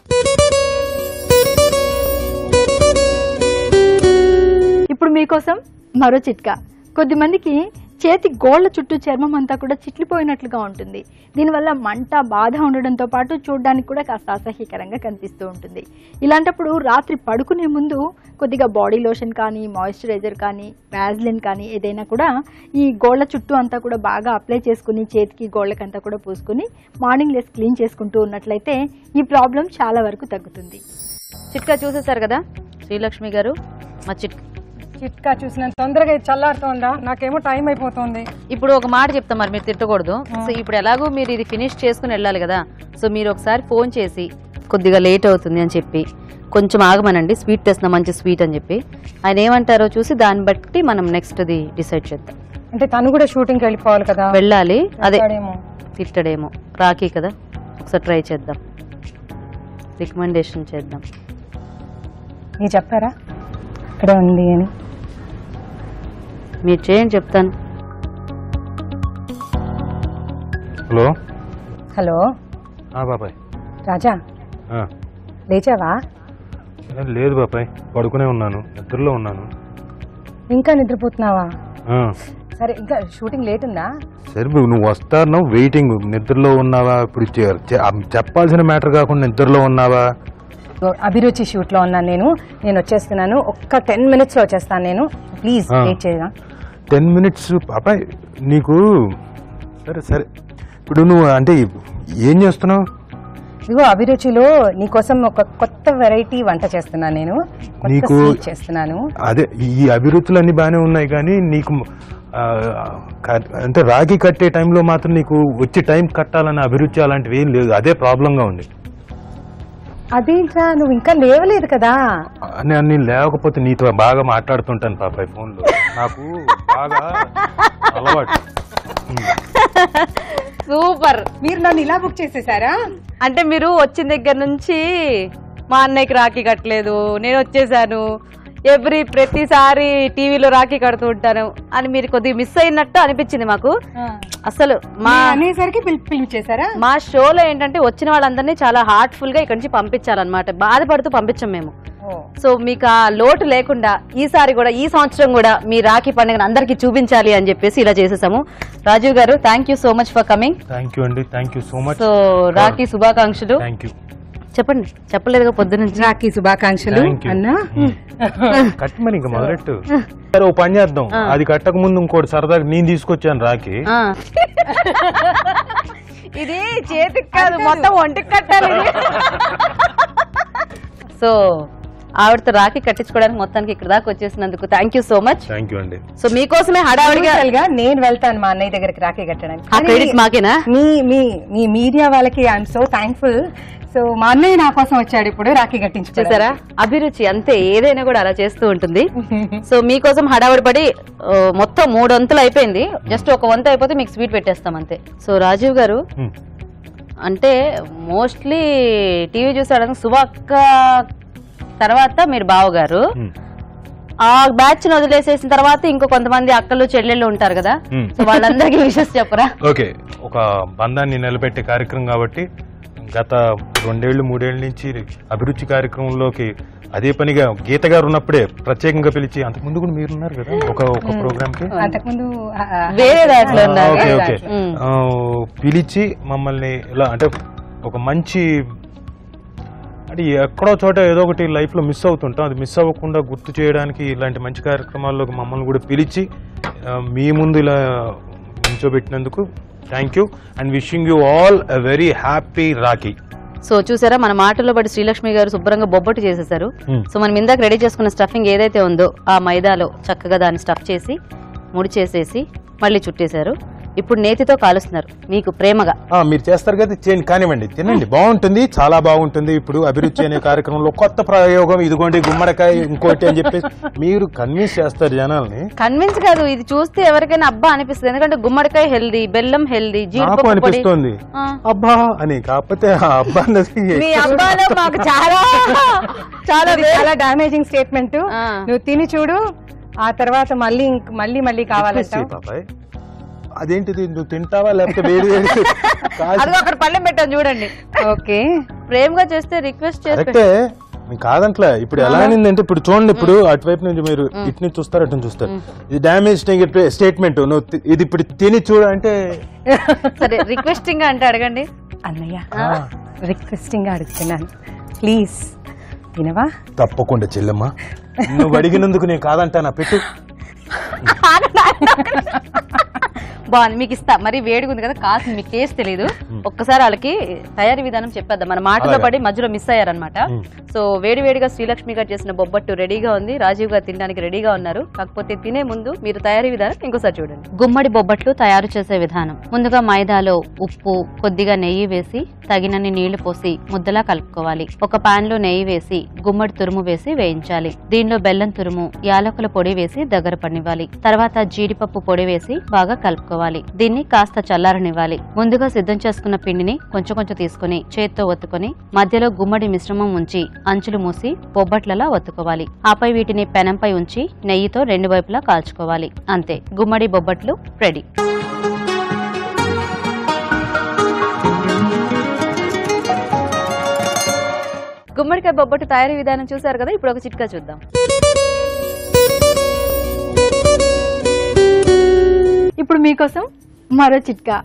S4: ఇప్పుడు మీకోసం మరో చిట్కా. కొద్దిమందికి చేతి గోళ్ల చుట్టూ చర్మం అంతా కూడా చిట్లిపోయినట్లుగా ఉంటుంది. దీనివల్ల మంట, బాధ ఉండడంతో పాటు చూడడానికి కూడా కాస్త అసహ్యకరంగా కనిపిస్తూ ఉంటుంది. ఇలాంటప్పుడు రాత్రి పడుకునే ముందు కొద్దిగా బాడీ లోషన్ కానీ, మాయిశ్చరైజర్ కానీ, వ్యాజ్లిన్ కానీ ఏదైనా కూడా ఈ గోళ్ల చుట్టూ అంతా కూడా బాగా అప్లై చేసుకుని, చేతికి గోళ్లకంతా కూడా పూసుకుని మార్నింగ్ లెస్ క్లీన్ చేసుకుంటూ ఉన్నట్లయితే ఈ ప్రాబ్లం చాలా వరకు తగ్గుతుంది.
S1: చిట్కా చూసేశారు కదా శ్రీలక్ష్మి గారు. మా
S2: చిట్కా చూసిన తొందరగా చల్లారుతోందా? నాకేమో టైం అయిపోతుంది.
S1: ఇప్పుడు ఒక మాట చెప్తాం, మరి మీరు తిట్టకూడదు. సో ఇప్పుడు ఎలాగో మీరు ఇది ఫినిష్ చేసుకుని వెళ్ళాలి కదా, సో మీరు ఒకసారి ఫోన్ చేసి కొద్దిగా లేట్ అవుతుంది అని చెప్పి కొంచెం ఆగమనండి, స్వీట్ తెస్తున్నా మంచి స్వీట్ అని చెప్పి ఆయన ఏమంటారో చూసి దాన్ని బట్టి మనం నెక్స్ట్ ది డిసైడ్ చేద్దాం.
S2: అంటే తను కూడా షూటింగ్కి వెళ్ళిపోవాలి కదా,
S1: వెళ్ళాలి. అదే తిట్టడేమో, రాఖీ కదా, ఒకసారి ట్రై చేద్దాం, రికమెండేషన్ చేద్దాం.
S2: మీరు చెప్పారా ఇక్కడ ఉంది అని?
S1: మీరు చేయండి, చెప్తాను.
S2: హలో
S5: బాబాయ్.
S2: రాజా, లేచావా?
S5: లేదు బాబాయ్, పడుకునే ఉన్నాను, నిద్రలో ఉన్నాను.
S2: ఇంకా నిద్రపోతున్నావా?
S5: ఆ,
S2: సరే, ఇంకా షూటింగ్ లేట్ ఉందా?
S5: సరే నువ్వు వస్తాను, వెయిటింగ్. నిద్రలో ఉన్నావా? ఇప్పుడు చెప్పాల్సిన మ్యాటర్ కాకుండా నిద్రలో ఉన్నావా?
S2: అభిరుచి షూట్ లో ఉన్నాను నేను వచ్చేస్తున్నాను. ఒక్క 10 minutes లో వచ్చేస్తాను నేను. ప్లీజ్ వెయిట్ చేయగా.
S5: 10 minutes బాబాయ్ నీకు? సరే సరే, ఇప్పుడు నువ్వు అంటే ఏం చేస్తున్నావు?
S2: ఇదిగో అభిరుచిలో నీకోసం ఒక కొత్త వెరైటీ వంట చేస్తున్నాను నేను.
S5: నీకు
S2: చేస్తున్నాను.
S5: అదే ఈ అభిరుచులు అన్ని బాగానే ఉన్నాయి, కానీ నీకు అంటే రాఖీ కట్టే టైంలో మాత్రం నీకు వచ్చి టైం కట్టాలన్న అభిరుచి అలాంటివి ఏం లేదు. అదే ప్రాబ్లంగా ఉంది.
S2: అదేంట్రా, నువ్వు ఇంకా లేవలేదు కదా?
S5: నేను లేకపోతే నీతో బాగా మాట్లాడుతుంటాను పాపాయ్ ఫోన్లో. నాకు బాగా అలవాటు.
S1: సూపర్.
S2: మీరు నన్ను ఇలా బుక్ చేసేసారా?
S1: అంటే మీరు వచ్చిన దగ్గర నుంచి మా అన్నయ్యకి రాఖీ కట్టలేదు, నేను వచ్చేసాను, ప్రతిసారి టీవీలో రాఖీ కడుతూ ఉంటాను అని మీరు కొద్దిగా మిస్ అయినట్టు అనిపించింది మాకు. అసలు మా
S2: అనేసరికి పిలిచేసారా?
S1: మా షోలో ఏంటంటే వచ్చిన వాళ్ళందరినీ చాలా హార్ట్ఫుల్ గా ఇక్కడి నుంచి పంపించాలన్నమాట. బాధపడుతూ పంపించాం మేము. సో మీకు ఆ లోటు లేకుండా ఈసారి కూడా, ఈ సంవత్సరం కూడా మీ రాఖీ పండుగను అందరికి చూపించాలి అని చెప్పేసి ఇలా చేసేసాము. రాజీవ్ గారు, thank you so much for coming.
S5: Thank you అండి, thank you so much.
S1: So Rakhi శుభాకాంక్షలు.
S5: Thank you.
S1: చెప్పండి, చెప్పలేదుగా పొద్దునుంచి.
S2: రాఖీ శుభాకాంక్షలు అన్నా.
S5: కట్టమని ఇంకా మొదలెట్టు. సరే ఓ పని చేద్దాం, అది కట్టక ముందు ఇంకోటి సరదాగా నేను తీసుకొచ్చాను రాఖీ.
S1: ఇది చేతికి కాదు, మొత్తం ఒంటికి కట్టాలి. సో ఆవిడతో రాఖీ కట్టించుకోవడానికి మొత్తానికి ఇక్కడ దాకా వచ్చేసినందుకు thank you so much.
S5: Thank you అండి.
S1: సో మీకోసమే హడావిడిగా
S2: నేను వెళ్తాను మా అన్నయ్య దగ్గరికి రాఖీ కట్టడానికి.
S1: ఆ క్రెడిట్ మాకేనా?
S2: మీ మీడియా వాళ్ళకి ఐఎమ్ సో థ్యాంక్ఫుల్. సో మా అన్నయ్య నా కోసం వచ్చాడు ఇప్పుడు రాఖీ కట్టించుకోవడానికి.
S1: చూసారా, అభిరుచి అంతే, ఏదైనా కూడా అలా చేస్తూ ఉంటుంది. సో మీకోసం హడావిడి పడి మొత్తం 3 వంతులు అయిపోయింది. జస్ట్ ఒక వంతు అయిపోతే మీకు స్వీట్ పెట్టేస్తాం అంతే. సో రాజీవ్ గారు, అంటే మోస్ట్లీ టీవీ చూసాడానికి శుభక్క తర్వాత మీరు బావగారు, ఆ బ్యాచ్ ని వదిలేసేసిన తర్వాత ఇంకో కొంతమంది అక్కలు చెల్లెళ్ళు ఉంటారు కదా, సో వాళ్ళందరికీ విషెస్ చెప్పరా?
S5: ఓకే, ఒక బంధాన్ని నిలబెట్టే కార్యక్రమం కాబట్టి గత 2-3 ఏళ్ల నుంచి అభిరుచి కార్యక్రమంలోకి అదే పనిగా గీత గారు ఉన్నప్పుడే ప్రత్యేకంగా పిలిచి, అంతకుముందు కూడా మీరున్నారు కదా ఒక ప్రోగ్రామ్ కి,
S2: అంతకుముందు
S1: వేరే దాంట్లో
S5: ఓకే ఓకే, పిలిచి మమ్మల్ని ఇలా అంటే ఒక మంచి అంటే ఎక్కడో చోట ఏదో ఒకటి లైఫ్ లో మిస్ అవుతుంటాం, అది మిస్ అవ్వకుండా గుర్తు చేయడానికి ఇలాంటి మంచి కార్యక్రమాల్లోకి మమ్మల్ని కూడా పిలిచి మీ ముందు ఇలా నిల్చోబెట్టినందుకు thank you and wishing you all a very happy Rakhi.
S1: So చూసారా, మన మాటల్లో బట్టి శ్రీలక్ష్మి గారు శుభ్రంగా బొబ్బట్టు చేసేసారు. సో మనం ఇందాక రెడీ చేసుకున్న స్టఫింగ్ ఏదైతే ఉందో ఆ మైదాలో చక్కగా దాన్ని స్టఫ్ చేసి ముడి చేసేసి మళ్ళీ చుట్టేశారు. ఇప్పుడు నేతితో కాలుస్తున్నారు మీకు ప్రేమగా.
S5: మీరు చేస్తారు కదా, చేయండి, కానివ్వండి, తినండి, బాగుంటుంది, చాలా బాగుంటుంది. ఇప్పుడు అభిరుచి అనే కార్యక్రమంలో కొత్త ప్రయోగం, ఇదిగోండి గుమ్మడికాయ ఇంకోటి అని చెప్పేసి మీరు కన్విన్స్ చేస్తారు జనాల్ని.
S1: కన్విన్స్ కాదు, ఇది చూస్తే ఎవరికైనా అబ్బా అనిపిస్తుంది. ఎందుకంటే గుమ్మడికాయ హెల్దీ, బెల్లం హెల్దీ, జీడిపప్పు
S5: అనిపిస్తుంది అబ్బా అని. కాకపోతే అబ్బా
S1: మాకు చాలా చాలా
S2: చాలా డామేజింగ్ స్టేట్మెంట్. నువ్వు తిని చూడు, ఆ తర్వాత మళ్ళీ మళ్ళీ కావాలంటే.
S5: అదేంటిది, నువ్వు తింటావా లేకపోతే వేడి వేడి?
S1: అదిగో అక్కడ పళ్ళెం పెట్టాను చూడండి.
S2: ఓకే,
S1: ప్రేమగా చేస్తే రిక్వెస్ట్ చేస్తే
S5: మీకు కాదంట్లే. ఇప్పుడు ఎలా అనిందంటే, ఇప్పుడు చూడండి, ఇప్పుడు అటువైపు నుంచి మీరు ఇటు నుంచి చూస్తారు, అటు నుంచి చూస్తారు. ఇది డామేజ్ స్టేట్మెంట్. నువ్వు ఇది ఇప్పుడు తిని చూడంటే
S1: సరే, రిక్వెస్టింగ్ గా అంటే అడగండి.
S2: అన్నయ్య, రిక్వెస్టింగ్ గా అడుగుతున్నాను, ప్లీజ్ తినవా?
S5: తప్పకుండా చెల్లెమ్మా, నువ్వు అడిగినందుకు నేను కాదంటానా, పెట్టు.
S1: బాగుంది, మీకు ఇస్తా. మరి వేడిగా ఉంది కదా, కాస్త మీకు టేస్ట్ తెలియదు. ఒక్కసారి వాళ్ళకి తయారీ విధానం చెప్పేద్దాం. మన మాటలో పడి మధ్యలో మిస్ అయ్యారనమాట. సో వేడివేడిగా శ్రీలక్ష్మి గారు చేసిన బొబ్బట్టు రెడీగా ఉంది, రాజీవ్ గారు తినడానికి రెడీగా ఉన్నారు. కాకపోతే తినే ముందు మీరు తయారీ విధానం ఇంకోసారి చూడండి. గుమ్మడి బొబ్బట్లు తయారు చేసే విధానం. ముందుగా మైదాలో ఉప్పు, కొద్దిగా నెయ్యి వేసి తగినన్ని నీళ్లు పోసి ముద్దలా కలుపుకోవాలి. ఒక పాన్ లో నెయ్యి వేసి గుమ్మడి తురుము వేసి వేయించాలి. దీనిలో బెల్లం తురుము, యాలకుల పొడి వేసి దగ్గర పనివ్వాలి. తర్వాత జీడిపప్పు పొడి వేసి బాగా కలుపుకోవాలి. దీన్ని కాస్త చల్లారనివ్వాలి. ముందుగా సిద్ధం చేసుకున్న పిండిని కొంచెం కొంచెం తీసుకుని చేత్తో ఒత్తుకొని మధ్యలో గుమ్మడి మిశ్రమం ఉంచి అంచులు మూసి బొబ్బట్లలా ఒత్తుకోవాలి. ఆపై వీటిని పెనంపై ఉంచి నెయ్యితో 2 వైపులా కాల్చుకోవాలి. అంతే, గుమ్మడి బొబ్బట్లు రెడీ. గుమ్మడికాయ బొబ్బట్టు తయారీ విధానం చూసారు కదా, ఇప్పుడు ఒక చిట్కా చూద్దాం.
S4: ఇప్పుడు మీకోసం మరో చిట్కా.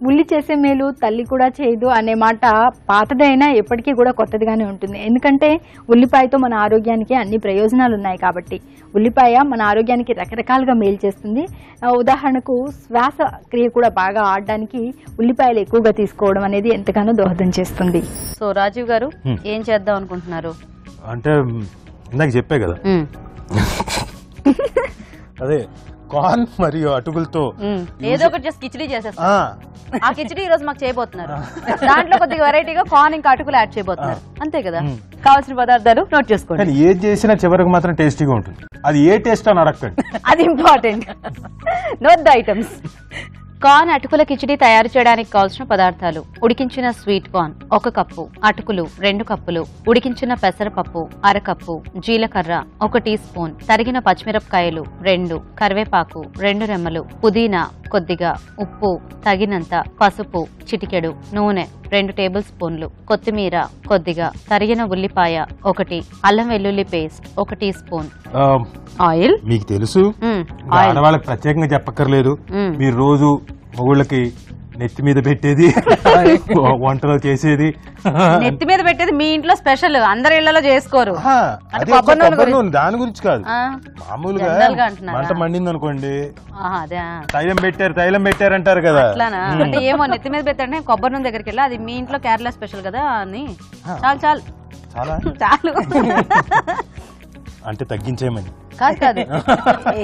S4: ఉల్లి చేసే మేలు తల్లి కూడా చేయదు అనే మాట పాతదైనా ఎప్పటికీ కూడా కొత్తదిగానే ఉంటుంది. ఎందుకంటే ఉల్లిపాయతో మన ఆరోగ్యానికి అన్ని ప్రయోజనాలు ఉన్నాయి కాబట్టి. ఉల్లిపాయ మన ఆరోగ్యానికి రకరకాలుగా మేలు చేస్తుంది. ఉదాహరణకు శ్వాస క్రియ కూడా బాగా ఆడడానికి ఉల్లిపాయలు ఎక్కువగా తీసుకోవడం అనేది ఎంతగానో దోహదం చేస్తుంది.
S1: సో రాజీవ్ గారు ఏం చేద్దాం అనుకుంటున్నారు?
S5: అంటే ఇందాక చెప్పే కదా, అదే కార్న్ మరియు అటుకులతో
S1: ఏదో ఒకటి జస్ట్ కిచిడీ చేసేస్తాం. ఆ కిచిడీ ఈ రోజు మాకు చేయబోతున్నారు. దాంట్లో కొద్దిగా వెరైటీగా కార్న్ ఇంకా అటుకులు యాడ్ చేయబోతున్నారు, అంతే కదా. కావాల్సిన పదార్థాలు నోట్ చేసుకోండి.
S5: కానీ ఏది చేసినా చివరికి మాత్రం టేస్టీగా ఉంటుంది. అది ఏ టేస్ట్ అని అడగండి,
S1: అది important. Note the items. Corn అటుకుల కిచిడీ తయారు చేయడానికి కావాల్సిన పదార్థాలు: ఉడికించిన స్వీట్ కార్న్ 1 కప్పు, అటుకులు 2 కప్పులు, ఉడికించిన పెసరపప్పు 1/2 కప్పు, జీలకర్ర 1 టీ స్పూన్, తరిగిన పచ్చిమిరపకాయలు 2, కరివేపాకు 2 రెమ్మలు, పుదీనా కొద్దిగా, ఉప్పు తగినంత, పసుపు చిటికెడు, నూనె 2 టేబుల్ స్పూన్లు, కొత్తిమీర కొద్దిగా, తరిగిన ఉల్లిపాయ 1, అల్లం వెల్లుల్లి పేస్ట్ 1 టీ స్పూన్, ఆయిల్.
S5: మీకు తెలుసు, ఆడవాళ్ళకి ప్రత్యేకంగా చెప్పక్కర్లేదు. మీరు రోజు మొగుళ్ళకి నెత్తి మీద పెట్టేది, వంటలో చేసేది.
S1: నెత్తి మీద పెట్టేది మీ ఇంట్లో స్పెషల్, అందరి ఇళ్లలో చేసుకోరు.
S5: దాని గురించి కాదు, మామూలుగా మంట మండింది అనుకోండి, తైలం పెట్టారు అంటారు కదా.
S1: అంటే ఏమో నెత్తి మీద పెట్టారంటే కొబ్బరి నూనె దగ్గరికి వెళ్ళి, అది మీ ఇంట్లో కేరళ స్పెషల్ కదా అని. చాలు
S5: చాలా
S1: చాలు
S5: అంటే తగ్గించేయమని
S1: కాదు,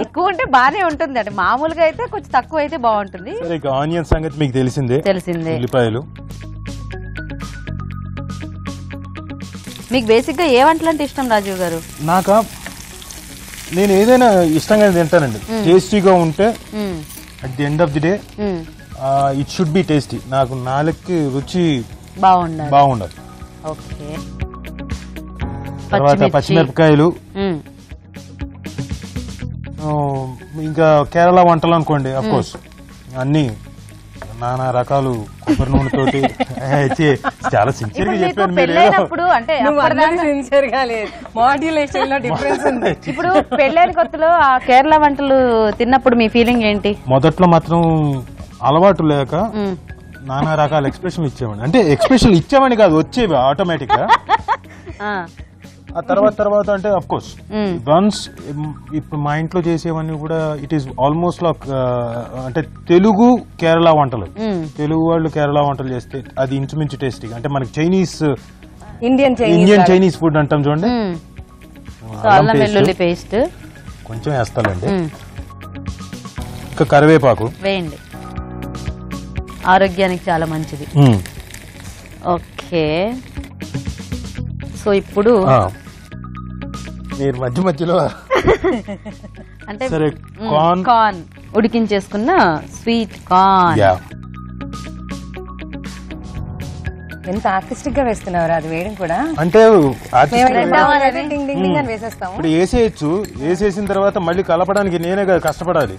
S1: ఎక్కువ ఉంటే బానే ఉంటుంది. అంటే మామూలుగా అయితే కొంచెం తక్కువ అయితే బాగుంటుంది.
S5: ఆనియన్ సంగతి మీకు తెలిసిందే. ఉల్లిపాయలు.
S1: మీకు బేసిక్ గా ఏ వంటలు అంటే ఇష్టం రాజీవ్ గారు?
S5: నేను ఏదైనా ఇష్టంగా తింటానండి. టేస్టీగా ఉంటే at the end of the day it should be tasty. నాకు నాలుగుకి రుచి బాగుండాలి.
S1: ఓకే.
S5: తర్వాత పచ్చిమిరపకాయలు, ఇంకా కేరళ వంటలు అనుకోండి, అఫ్ కోర్స్ అన్ని నానా రకాలు కొబ్బరి నూనెతోటి. చాలా సిన్సియర్ గా చెప్పాను.
S1: ఇప్పుడు పెళ్ళైన కొత్తలో ఆ కేరళ వంటలు తిన్నప్పుడు మీ ఫీలింగ్ ఏంటి?
S5: మొదట్లో మాత్రం అలవాటు లేక నానా రకాల ఎక్స్ప్రెషన్ ఇచ్చేవాడిని. అంటే ఎక్స్ప్రెషన్ ఇచ్చేవాడిని కాదు, వచ్చేవి ఆటోమేటిక్ గా. ఆ తర్వాత అంటే అఫ్ కోర్స్ వన్స్ ఇప్పుడు మా ఇంట్లో చేసేవన్నీ కూడా ఇట్ ఈస్ ఆల్మోస్ట్ అంటే తెలుగు కేరళ వంటలు. తెలుగు వాళ్ళు కేరళ వంటలు చేస్తే అది ఇంచుమించు టేస్టీ. అంటే మనకి చైనీస్, ఇండియన్ చైనీస్ ఫుడ్ అంటాం చూడండి.
S1: అల్లం వెల్లుల్లి పేస్ట్
S5: కొంచెం వేస్తానండి. ఇంకా కరివేపాకు
S1: వేయండి, ఆరోగ్యానికి చాలా మంచిది. ఓకే. సో ఇప్పుడు
S5: మీరు మధ్యలో
S1: అంటే
S5: సరే
S1: కార్న్ ఉడికించేసుకున్న స్వీట్ కార్న్.
S2: ఎంత ఆర్టిస్టిక్ గా వేస్తున్నారు అది వేయడం కూడా.
S5: అంటే
S2: వేసేస్తాము.
S5: వేసేయచ్చు. వేసేసిన తర్వాత మళ్ళీ కలపడానికి నేనే కష్టపడాలి.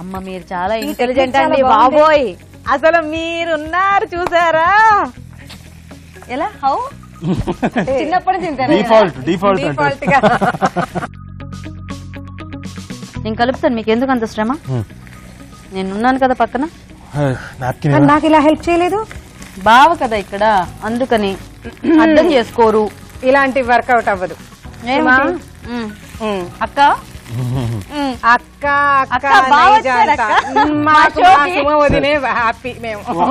S1: అమ్మ మీరు చాలా ఇంటెలిజెంట్ అండి బాబోయ్. అసలు మీరున్నారు చూసారా ఎలా హౌ చిన్నప్పటి నుంచి
S5: డిఫాల్ట్
S1: నేను కలుపుతాను. మీకు ఎందుకు అంత శ్రమ? నేనున్నాను కదా పక్కన.
S2: నాకు ఇలా హెల్ప్ చేయలేదు
S1: బావ కదా ఇక్కడ, అందుకని అర్థం చేసుకోరు.
S2: ఇలాంటి వర్కౌట్ అవ్వదు.
S1: అక్క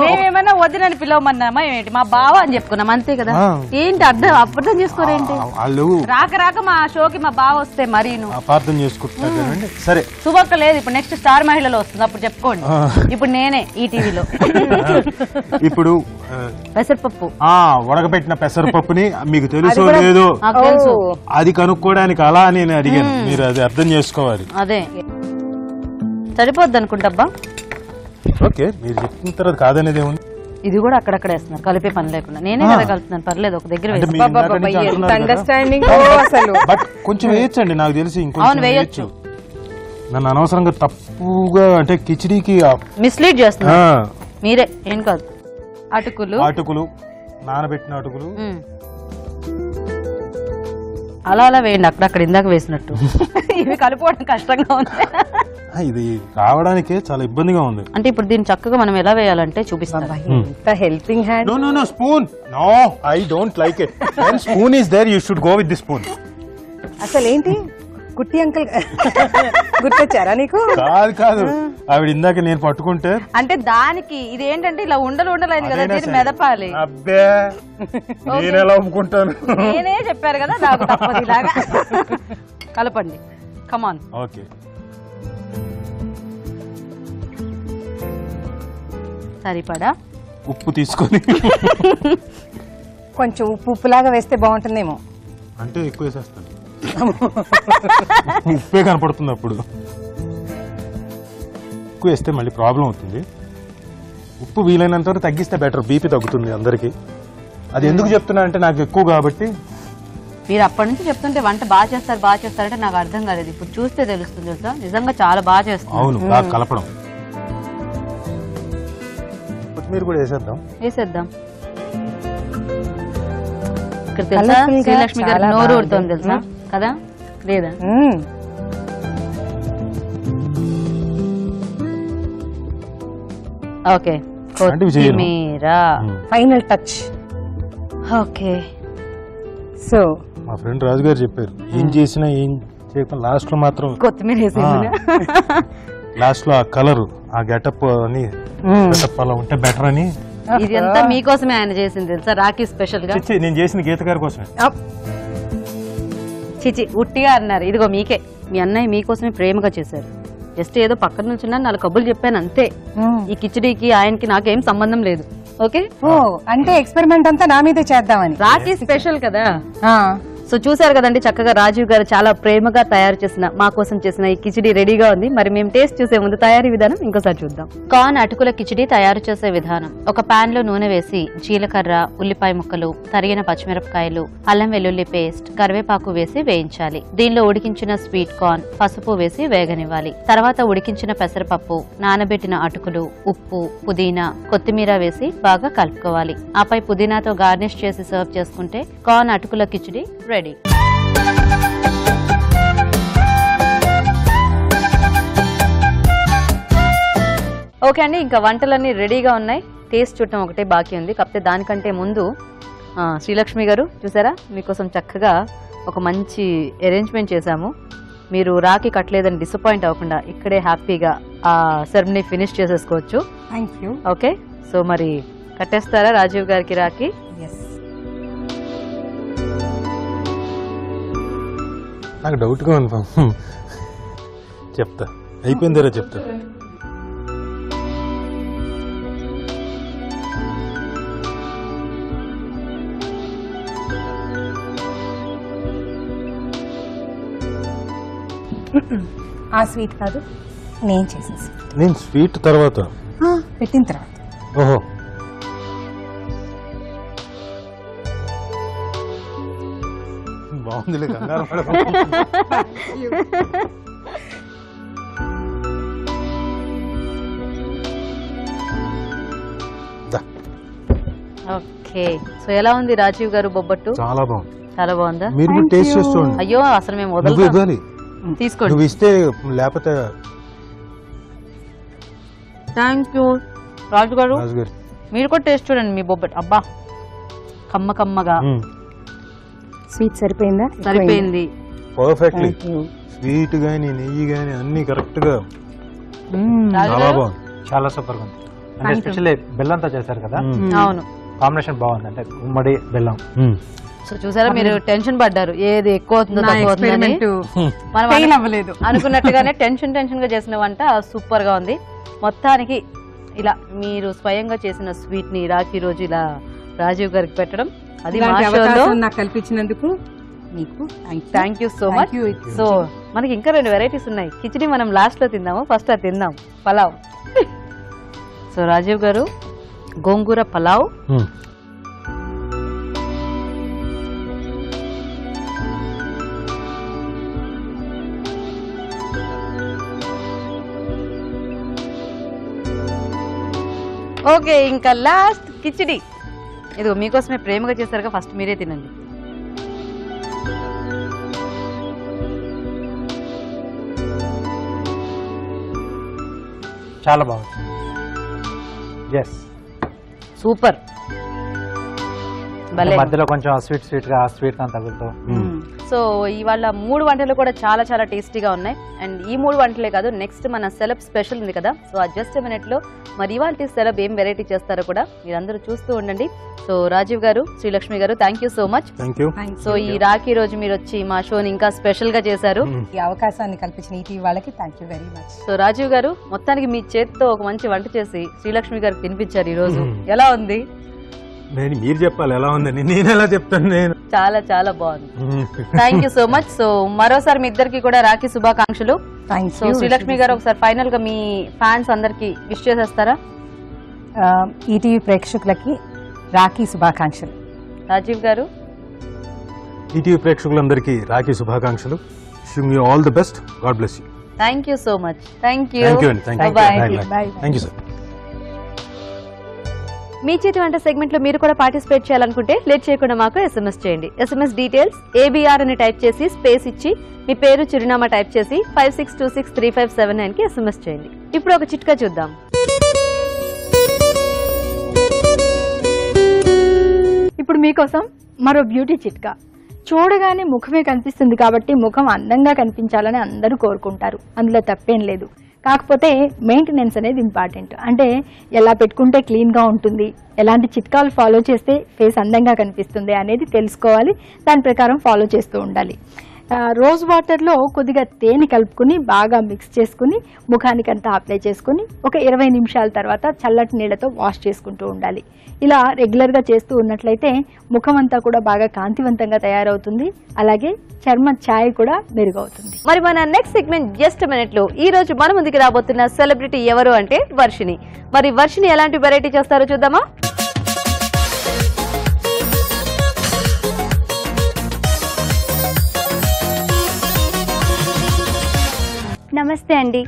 S1: మేమేమన్నా వదినని పిలవమన్నామా ఏంటి? మా బావ అని చెప్పుకున్నాం అంతే కదా. ఏంటి అర్థం చేసుకోరేంటి? రాక మా షోకి మా బావ వస్తే మరీ
S5: అపార్థం చేసుకుంటున్నారు. సరే
S1: శుభక్క లేదు, ఇప్పుడు నెక్స్ట్ స్టార్ మహిళలో వస్తుంది, అప్పుడు చెప్పుకోండి. ఇప్పుడు నేనే ఈ టీవీలో.
S5: ఇప్పుడు
S1: పెసరపప్పు
S5: ఉడకబెట్టిన పెసరపప్పుని మీకు తెలుసో లేదో అది కనుక్కోవడానికి అలా నేను అడిగాను. మీరు అది అర్థం చేసుకోవాలి.
S1: అదే సరిపోద్ది అనుకుంటా.
S5: ఓకే, మీరు చెప్పిన తర్వాత కాదనేది ఏముంది.
S1: ఇది కూడా అక్కడక్కడ వేస్తున్నారు, కలిపే పని లేకుండా. నేనే కదా కలుపుతున్నాను, పర్లేదు. ఒక దగ్గర
S5: బట్ కొంచెం వేయచ్చండి, నాకు తెలిసి ఇంకొంచెం వేయచ్చు. నన్ను అనవసరంగా తప్పుగా అంటే కిచిడీకి
S1: మిస్లీడ్ చేస్తున్నా మీరే, ఏం కాదు. అటుకులు
S5: నానబెట్టిన అటుకులు
S1: అలా అలా వేయండి, అక్కడక్కడ ఇందాక వేసినట్టు. ఇవి కలుపుకోవడం కష్టంగా ఉంది.
S5: ఇది రావడానికే చాలా ఇబ్బందిగా ఉంది.
S1: అంటే ఇప్పుడు దీన్ని చక్కగా మనం ఎలా వేయాలంటే చూపిస్తాను.
S2: ఇంత helping hand.
S5: No, spoon. No, I don't like it. When spoon is there, you should go with the spoon.
S2: అసలు ఏంటి కుట్టి అంకుల్ గుర్తొచ్చారా నీకు?
S5: కాదు ఆవిడ ఇందాక నేను పట్టుకుంటే
S1: అంటే దానికి ఇది ఏంటంటే ఇలా ఉండలైంది కదా, దీన్ని మెదపాలి.
S5: అబ్బే నేను ఎలా ఒప్పుకుంటాను.
S1: నేనే చెప్పారు కదా, నాకు తప్పదు ఇలాగా. కలపండి, కమాన్.
S5: ఓకే,
S1: సరిపడా
S5: ఉప్పు తీసుకొని
S2: కొంచెం ఉప్పులాగా వేస్తే బాగుంటుందేమో.
S5: అంటే ఎక్కువ వేసేస్తాను. ఉప్పే కనపడుతుంది అప్పుడు. ఎక్కువ వేస్తే మళ్ళీ ప్రాబ్లం అవుతుంది. ఉప్పు వీలైనంత వరకు తగ్గిస్తే బెటర్, బీపీ తగ్గుతుంది అందరికి. అది ఎందుకు చెప్తున్నా అంటే నాకు ఎక్కువ కాబట్టి.
S1: మీరు అప్పటి నుంచి చెప్తుంటే వంట బాగా చేస్తారంటే నాకు అర్థం కాలేదు. ఇప్పుడు చూస్తే తెలుస్తుంది తెలుసా, నిజంగా చాలా బాగా చేస్తుంది.
S5: అవును, బాగా కలపడం. కొత్తిమీర కూడా వేసేద్దాం. ఇక్కడ తెలుసా
S2: Colourful గా
S1: శ్రీలక్ష్మి గారు
S2: చాలా
S1: నోరు
S2: బాగుంది.
S1: ఊడుతోంది తెలుసా కదా, లేదా? ఓకే,
S5: అలాంటివి చేయను.
S1: కొత్తిమీర.
S2: Final touch.
S1: ఓకే,
S2: సో
S5: మా ఫ్రెండ్ రాజు గారు చెప్పారు, ఏం చేసినా ఏం చేయకుండా లాస్ట్ లో మాత్రం
S1: కొత్తిమీర వేసేయమని.
S5: లాస్ట్ లో ఆ కలర్, ఆ గెటప్ అని గెటప్ అలా ఉంటే బెటర్ అని.
S1: ఇది అంతా మీకోసమే ఆయన చేసింది తెలుసా, రాఖీ స్పెషల్ గా.
S5: చిచ్చి, నేను చేసిన గీత గారి కోసమే.
S1: చిచి ఉట్టిగా అన్నారు. ఇదిగో మీకే, మీ అన్నయ్య మీకోసమే ప్రేమగా చేశారు. జస్ట్ ఏదో పక్కన నుంచి 4 కబుర్లు చెప్పాను అంతే. ఈ కిచడీకి ఆయనకి నాకేం సంబంధం లేదు. ఓకే,
S2: ఓ అంటే ఎక్స్పెరిమెంట్ అంతా నా మీదే చేద్దామని.
S1: రాఖీ స్పెషల్ కదా.
S2: ఆ,
S1: సో చూసారు కదండి, చక్కగా రాజీవ్ గారు చాలా ప్రేమగా తయారు చేసిన, మా కోసం చేసిన ఈ కిచిడి రెడీగా ఉంది. మరి మేము టేస్ట్ చూసే ముందు తయారీ విధానం ఇంకోసారి చూద్దాం. కార్న్ అటుకుల కిచిడి తయారు చేసే విధానం. ఒక పాన్ లో నూనె వేసి జీలకర్ర, ఉల్లిపాయ ముక్కలు, తరిగిన పచ్చిమిరపకాయలు, అల్లం వెల్లుల్లి పేస్ట్, కరివేపాకు వేసి వేయించాలి. దీనిలో ఉడికించిన స్వీట్ కార్న్, పసుపు వేసి వేగనివ్వాలి. తర్వాత ఉడికించిన పెసరపప్పు, నానబెట్టిన అటుకులు, ఉప్పు, పుదీనా, కొత్తిమీర వేసి బాగా కలుపుకోవాలి. ఆపై పుదీనాతో గార్నిష్ చేసి సర్వ్ చేసుకుంటే కార్న్ అటుకుల కిచిడి రెడీ. ఓకే అండి, ఇంకా వంటలన్నీ రెడీగా ఉన్నాయి. టేస్ట్ చూడటం ఒకటే బాకీ ఉంది. కాకపోతే దానికంటే ముందు శ్రీలక్ష్మి గారు చూసారా, మీకోసం చక్కగా ఒక మంచి అరేంజ్మెంట్ చేశాము. మీరు రాఖీ కట్టలేదని డిసప్పాయింట్ అవ్వకుండా ఇక్కడే హ్యాపీగా ఆ సెరమనీ ఫినిష్ చేసేసుకోవచ్చు.
S2: Thank you.
S1: ఓకే, సో మరి కట్టేస్తారా రాజీవ్ గారికి రాఖీ?
S5: నాకు డౌట్ గా ఉంది. చెప్తా, అయిపోయిందిరా చెప్తా.
S2: ఆ స్వీట్ కాదు, నేను చేసేసి
S5: నేను స్వీట్ తర్వాత
S2: పెట్టిన తర్వాత.
S5: ఓహో, బాగుంది. కంగారు పడకు.
S1: ఓకే, సో ఎలా ఉంది రాజీవ్ గారు బొబ్బట్టు?
S5: చాలా బాగుంది.
S1: చాలా బాగుందా?
S5: మీరు కూడా టేస్ట్ చేసి చూడండి.
S1: అయ్యో అసలు మేము
S5: నువ్వు
S1: వదలతాం.
S5: ఇవ్వాలి,
S1: తీసుకోండి.
S5: నువ్వు ఇస్తే లేకపోతే.
S1: థ్యాంక్ యూ రాజు గారు.
S5: రాజు గారు
S1: మీరు కూడా టేస్ట్ చూడండి మీ బొబ్బట్. అబ్బా, కమ్మ కమ్మగా
S2: స్వీట్ సరిపోయిందా?
S1: సరిపోయింది.
S5: పర్ఫెక్ట్లీ. స్వీట్ గానీ నెయ్యి గానీ అన్ని కరెక్ట్ గా
S1: రాజు
S5: చాలా
S1: గారు?
S5: బాగుంది.
S3: చాలా సూపర్ గా ఉంది. అంటే ఎస్పెషల్లీ బెల్లంతో చేశారు కదా,
S1: అవును,
S3: కాంబినేషన్ బాగుంది. అంటే ఉమ్మడి బెల్లం.
S1: సో చూసారా, మీరు టెన్షన్ పడ్డారు ఏది ఎక్కువ అవుతుందో తక్కువ అవుతుందని. మనం
S2: అవ్వలేదు.
S1: అనుకున్నట్టుగానే టెన్షన్ గా చేసిన వంట సూపర్ గా ఉంది. మొత్తానికి ఇలా మీరు స్వయంగా చేసిన స్వీట్ ని రాఖీ రోజు ఇలా రాజీవ్ గారికి పెట్టడం, అది మా షోలో
S2: నాకు కల్పించినందుకు మీకు
S1: thank you so much. So మనకి ఇంకా 2 వెరైటీస్ ఉన్నాయి. కిచిడి మనం లాస్ట్ లో తిందాము, ఫస్ట్ అది తిందాం, పలావ్. సో రాజీవ్ గారు, గోంగూర పలావ్. ఓకే, ఇంకా లాస్ట్ కిచిడి. ఇదిగో మీకోసమే ప్రేమగా చేశారుగా, ఫస్ట్ మీరే తినండి.
S3: చాలా బాగుంది. Yes,
S1: super. భలే.
S3: మధ్యలో కొంచెం స్వీట్ గా తగులుతూ.
S1: సో ఇవాళ 3 వంటలు కూడా చాలా చాలా టేస్టీగా ఉన్నాయి. అండ్ ఈ 3 వంటలే కాదు, నెక్స్ట్ మన సెలబ్ స్పెషల్ ఉంది కదా, సో ఆ జస్ట్ మినిట్ లో మరి ఇవాళ సెలబ్ ఏం వెరైటీ చేస్తారో కూడా మీరందరూ చూస్తూ ఉండండి. సో రాజీవ్ గారు, శ్రీలక్ష్మి గారు, thank you so much. So ఈ రాఖీ రోజు మీరు వచ్చి మా షోని ఇంకా స్పెషల్ గా చేశారు.
S2: ఈ అవకాశాన్ని కల్పించిన ఈటీవీ వాళ్ళకి thank you very much.
S1: So Rajiv గారు, మొత్తానికి మీ చేతితో ఒక మంచి వంట చేసి శ్రీలక్ష్మి గారికి తినిపించారు ఈ రోజు. ఎలా ఉంది?
S5: మీరు చెప్పాలి ఎలా ఉందని, నేను ఎలా చెప్తాను. నేను
S1: చాలా చాలా బాగుంది. Thank you so much. So మరోసారి మీ ఇద్దరికి కూడా రాఖీ శుభాకాంక్షలు. సో శ్రీలక్ష్మి గారు, ఒకసారి ఫైనల్ గా మీ ఫ్యాన్స్ అందరికి విష్ చేసేస్తారా?
S2: ఈటీవీ ప్రేక్షకులకి రాఖీ శుభాకాంక్షలు.
S1: రాజీవ్ గారు?
S5: ఈటీవీ ప్రేక్షకులందరికీ రాఖీ శుభాకాంక్షలు. Wishing you all the best. God bless you.
S1: Thank you so much. Thank you.
S5: Thank you sir.
S1: మీ చేతి వంట సెగ్మెంట్ లో మీరు కూడా పార్టిసిపేట్ చేయాలనుకుంటే లేట్ చేయకుండా మాకు SMS చేయండి. SMS డీటెయిల్స్ ABR అని టైప్ చేసి స్పేస్ ఇచ్చి మీ పేరు, చిరునామా టైప్ చేసి 56263579 కి SMS చేయండి. ఇప్పుడు ఒక చిట్కా చూద్దాం.
S4: ఇప్పుడు మీకోసం మరో బ్యూటీ చిట్కా. చూడగానే ముఖమే కనిపిస్తుంది కాబట్టి ముఖం అందంగా కనిపించాలని అందరూ కోరుకుంటారు, అందులో తప్పేం లేదు. కాకపోతే మెయింటెనెన్స్ అనేది ఇంపార్టెంట్. అంటే ఎలా పెట్టుకుంటే క్లీన్గా ఉంటుంది, ఎలాంటి చిట్కాలు ఫాలో చేస్తే ఫేస్ అందంగా కనిపిస్తుంది అనేది తెలుసుకోవాలి. దాని ప్రకారం ఫాలో చేస్తూ ఉండాలి. రోజ్ వాటర్లో కొద్దిగా తేనె కలుపుకుని బాగా మిక్స్ చేసుకుని ముఖానికి అంతా అప్లై చేసుకుని ఒక 20 నిమిషాల తర్వాత చల్లటి నీళ్లతో వాష్ చేసుకుంటూ ఉండాలి. ఇలా రెగ్యులర్గా చేస్తూ ఉన్నట్లయితే ముఖం అంతా కూడా బాగా కాంతివంతంగా తయారవుతుంది. అలాగే చర్మ ఛాయ కూడా మెరుగవుతుంది.
S1: మరి మన నెక్స్ట్ సెగ్మెంట్ జస్ట్ మినిట్ లో ఈ రోజు మన ముందుకు రాబోతున్న సెలబ్రిటీ ఎవరు అంటే వర్షిని. మరి వర్షిని ఎలాంటి వెరైటీ చేస్తారో చూద్దామా?
S6: నమస్తే అండి,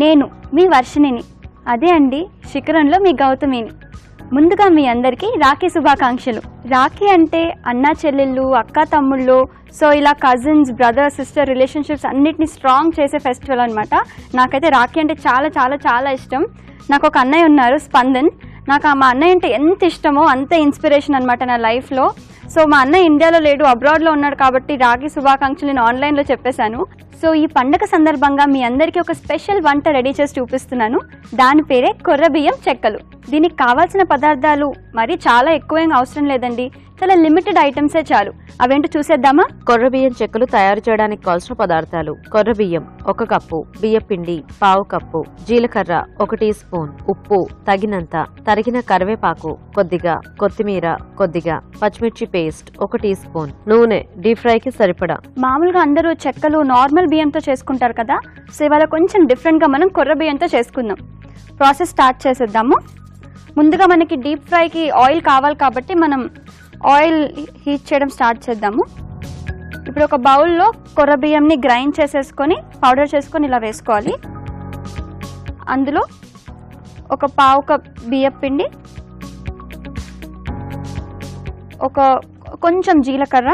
S6: నేను మీ వర్షిణిని. అదే అండి, శిఖరంలో మీ గౌతమిని. ముందుగా మీ అందరికీ రాఖీ శుభాకాంక్షలు. రాఖీ అంటే అన్నా చెల్లెళ్ళు, అక్క తమ్ముళ్ళు, సో ఇలా కజిన్స్, బ్రదర్ సిస్టర్ రిలేషన్షిప్స్ అన్నిటిని స్ట్రాంగ్ చేసే ఫెస్టివల్ అనమాట. నాకైతే రాఖీ అంటే చాలా చాలా చాలా ఇష్టం. నాకు ఒక అన్నయ్య ఉన్నారు, స్పందన్. నాకు మా అన్నయ్య అంటే ఎంత ఇష్టమో అంత ఇన్స్పిరేషన్ అనమాట నా లైఫ్లో. సో మా అన్నయ్య ఇండియాలో లేడు, అబ్రాడ్లో ఉన్నాడు కాబట్టి రాఖీ శుభాకాంక్షలు నేను ఆన్లైన్లో చెప్పేశాను. సో ఈ పండగ సందర్భంగా మీ అందరికీ ఒక స్పెషల్ వంట రెడీ చేసి చూపిస్తున్నాను. దాని పేరే కొర్రబియ్యం చెక్కలు. దీనికి కావాల్సిన పదార్థాలు మరి చాలా ఎక్కువేం అవసరం లేదండి, చాలా లిమిటెడ్ ఐటమ్సే చాలు. అవేంటో చూసేద్దామా?
S1: కొర్రబియ్యం చెక్కలు తయారు చేయడానికి కావాల్సిన పదార్థాలు: కొర్రబియ్యం 1 కప్పు, బియ్యపిండి 1/2 కప్పు, జీలకర్ర 1 టీ స్పూన్, ఉప్పు తగినంత, తరిగిన కరివేపాకు కొద్దిగా, కొత్తిమీర కొద్దిగా, పచ్చిమిర్చి పేస్ట్ 1 టీ స్పూన్, నూనె డీప్ ఫ్రైకి సరిపడా.
S6: మామూలుగా అందరూ చెక్కలు నార్మల్ బియ్యంతో చేసుకుంటారు కదా, సో ఇవాళ కొంచెం డిఫరెంట్గా మనం కొర్ర బియ్యంతో చేసుకుందాం. ప్రాసెస్ స్టార్ట్ చేసేద్దాము. ముందుగా మనకి డీప్ ఫ్రైకి ఆయిల్ కావాలి కాబట్టి మనం ఆయిల్ హీట్ చేయడం స్టార్ట్ చేద్దాము. ఇప్పుడు ఒక బౌల్లో కొర్ర బియ్యంని గ్రైండ్ చేసేసుకొని పౌడర్ చేసుకొని ఇలా వేసుకోవాలి. అందులో ఒక 1/2 కప్ బియ్యం పిండి, ఒక కొంచెం జీలకర్ర,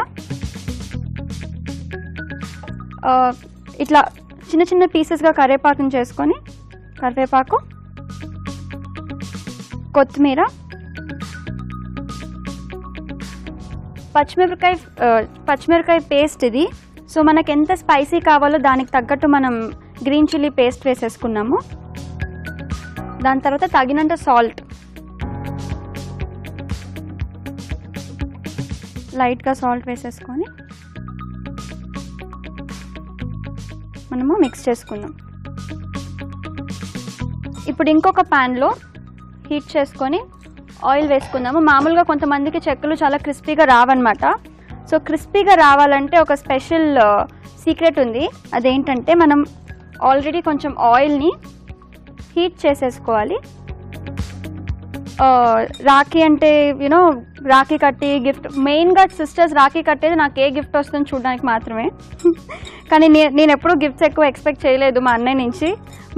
S6: ఇట్లా చిన్న చిన్న పీసెస్గా కరివేపాకుని చేసుకొని, కరివేపాకు, కొత్తిమీర, పచ్చిమిరకాయ పేస్ట్ ఇది. సో మనకు ఎంత స్పైసీ కావాలో దానికి తగ్గట్టు మనం గ్రీన్ చిల్లీ పేస్ట్ వేసేసుకున్నాము. దాని తర్వాత తగినంత సాల్ట్, లైట్గా సాల్ట్ వేసేసుకొని మనము మిక్స్ చేసుకుందాం. ఇప్పుడు ఇంకొక ప్యాన్లో హీట్ చేసుకొని ఆయిల్ వేసుకుందాము. మామూలుగా కొంతమందికి చెక్కలు చాలా క్రిస్పీగా రావన్నమాట. సో క్రిస్పీగా రావాలంటే ఒక స్పెషల్ సీక్రెట్ ఉంది. అదేంటంటే మనం ఆల్రెడీ కొంచెం ఆయిల్ని హీట్ చేసేసుకోవాలి. రాఖీ అంటే యూనో రాఖీ కట్టి గిఫ్ట్, మెయిన్గా సిస్టర్స్ రాఖీ కట్టేది నాకు ఏ గిఫ్ట్ వస్తుందో చూడడానికి మాత్రమే. కానీ నేను ఎప్పుడూ గిఫ్ట్స్ ఎక్కువ ఎక్స్పెక్ట్ చేయలేదు మా అన్నయ్య నుంచి.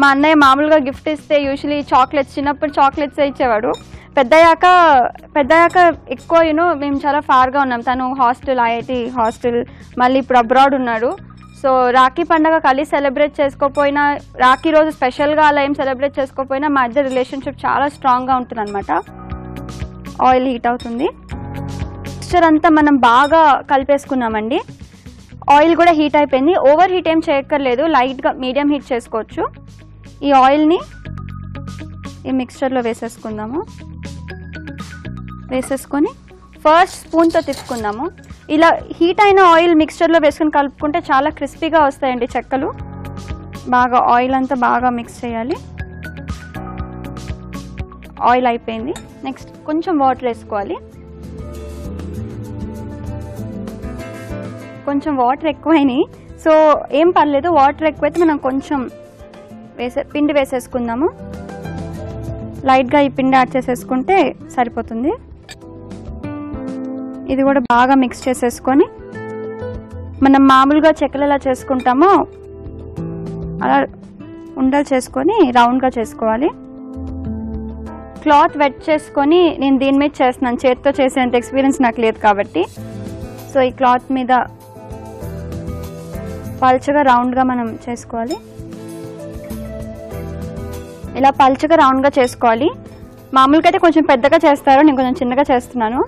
S6: మా అన్నయ్య మామూలుగా గిఫ్ట్ ఇస్తే యూజువలీ చాక్లెట్స్, చిన్నప్పుడు చాక్లెట్స్ ఇచ్చేవాడు. పెద్దయ్యాక ఎక్కువ మేము చాలా ఫార్గా ఉన్నాం. తను హాస్టల్, IIT హాస్టల్, మళ్ళీ ఇప్పుడు అబ్రాడ్ ఉన్నాడు. సో రాఖీ పండగ కలిసి సెలబ్రేట్ చేసుకోకపోయినా, రాఖీ రోజు స్పెషల్గా అలా ఏం సెలబ్రేట్ చేసుకోకపోయినా మా ఇద్దరు రిలేషన్షిప్ చాలా స్ట్రాంగ్గా ఉంటుంది అనమాట. ఆయిల్ హీట్ అవుతుంది. మిక్స్చర్ అంతా మనం బాగా కలిపేసుకున్నామండి. ఆయిల్ కూడా హీట్ అయిపోయింది. ఓవర్ హీట్ ఏం చేయక్కర్లేదు, లైట్గా మీడియం హీట్ చేసుకోవచ్చు. ఈ ఆయిల్ని ఈ మిక్స్చర్లో వేసేసుకుందాము. వేసేసుకొని ఫస్ట్ స్పూన్తో తిప్పుకుందాము. ఇలా హీట్ అయిన ఆయిల్ మిక్స్చర్లో వేసుకొని కలుపుకుంటే చాలా క్రిస్పీగా వస్తాయండి చెక్కలు. బాగా ఆయిల్ అంతా బాగా మిక్స్ చేయాలి. ఆయిల్ అయిపోయింది. నెక్స్ట్ కొంచెం వాటర్ వేసుకోవాలి. కొంచెం వాటర్ ఎక్కువైనాయి, సో ఏం పర్లేదు. వాటర్ ఎక్కువైతే మనం కొంచెం పిండి వేసేసుకుందాము. లైట్గా ఈ పిండి యాడ్ చేసేసుకుంటే సరిపోతుంది. ఇది కూడా బాగా మిక్స్ చేసేసుకొని మనం మామూలుగా చెక్కలు ఎలా చేసుకుంటామో అలా ఉండలు చేసుకొని రౌండ్గా చేసుకోవాలి. క్లాత్ వెట్ చేసుకొని నేను దీని మీద చేస్తున్నాను, చేతితో చేసేంత ఎక్స్పీరియన్స్ నాకు లేదు కాబట్టి. సో ఈ క్లాత్ మీద పల్చగా రౌండ్గా మనం చేసుకోవాలి. ఇలా పల్చగా రౌండ్గా చేసుకోవాలి. మామూలుగా అయితే కొంచెం పెద్దగా చేస్తారు, నేను కొంచెం చిన్నగా చేస్తున్నాను.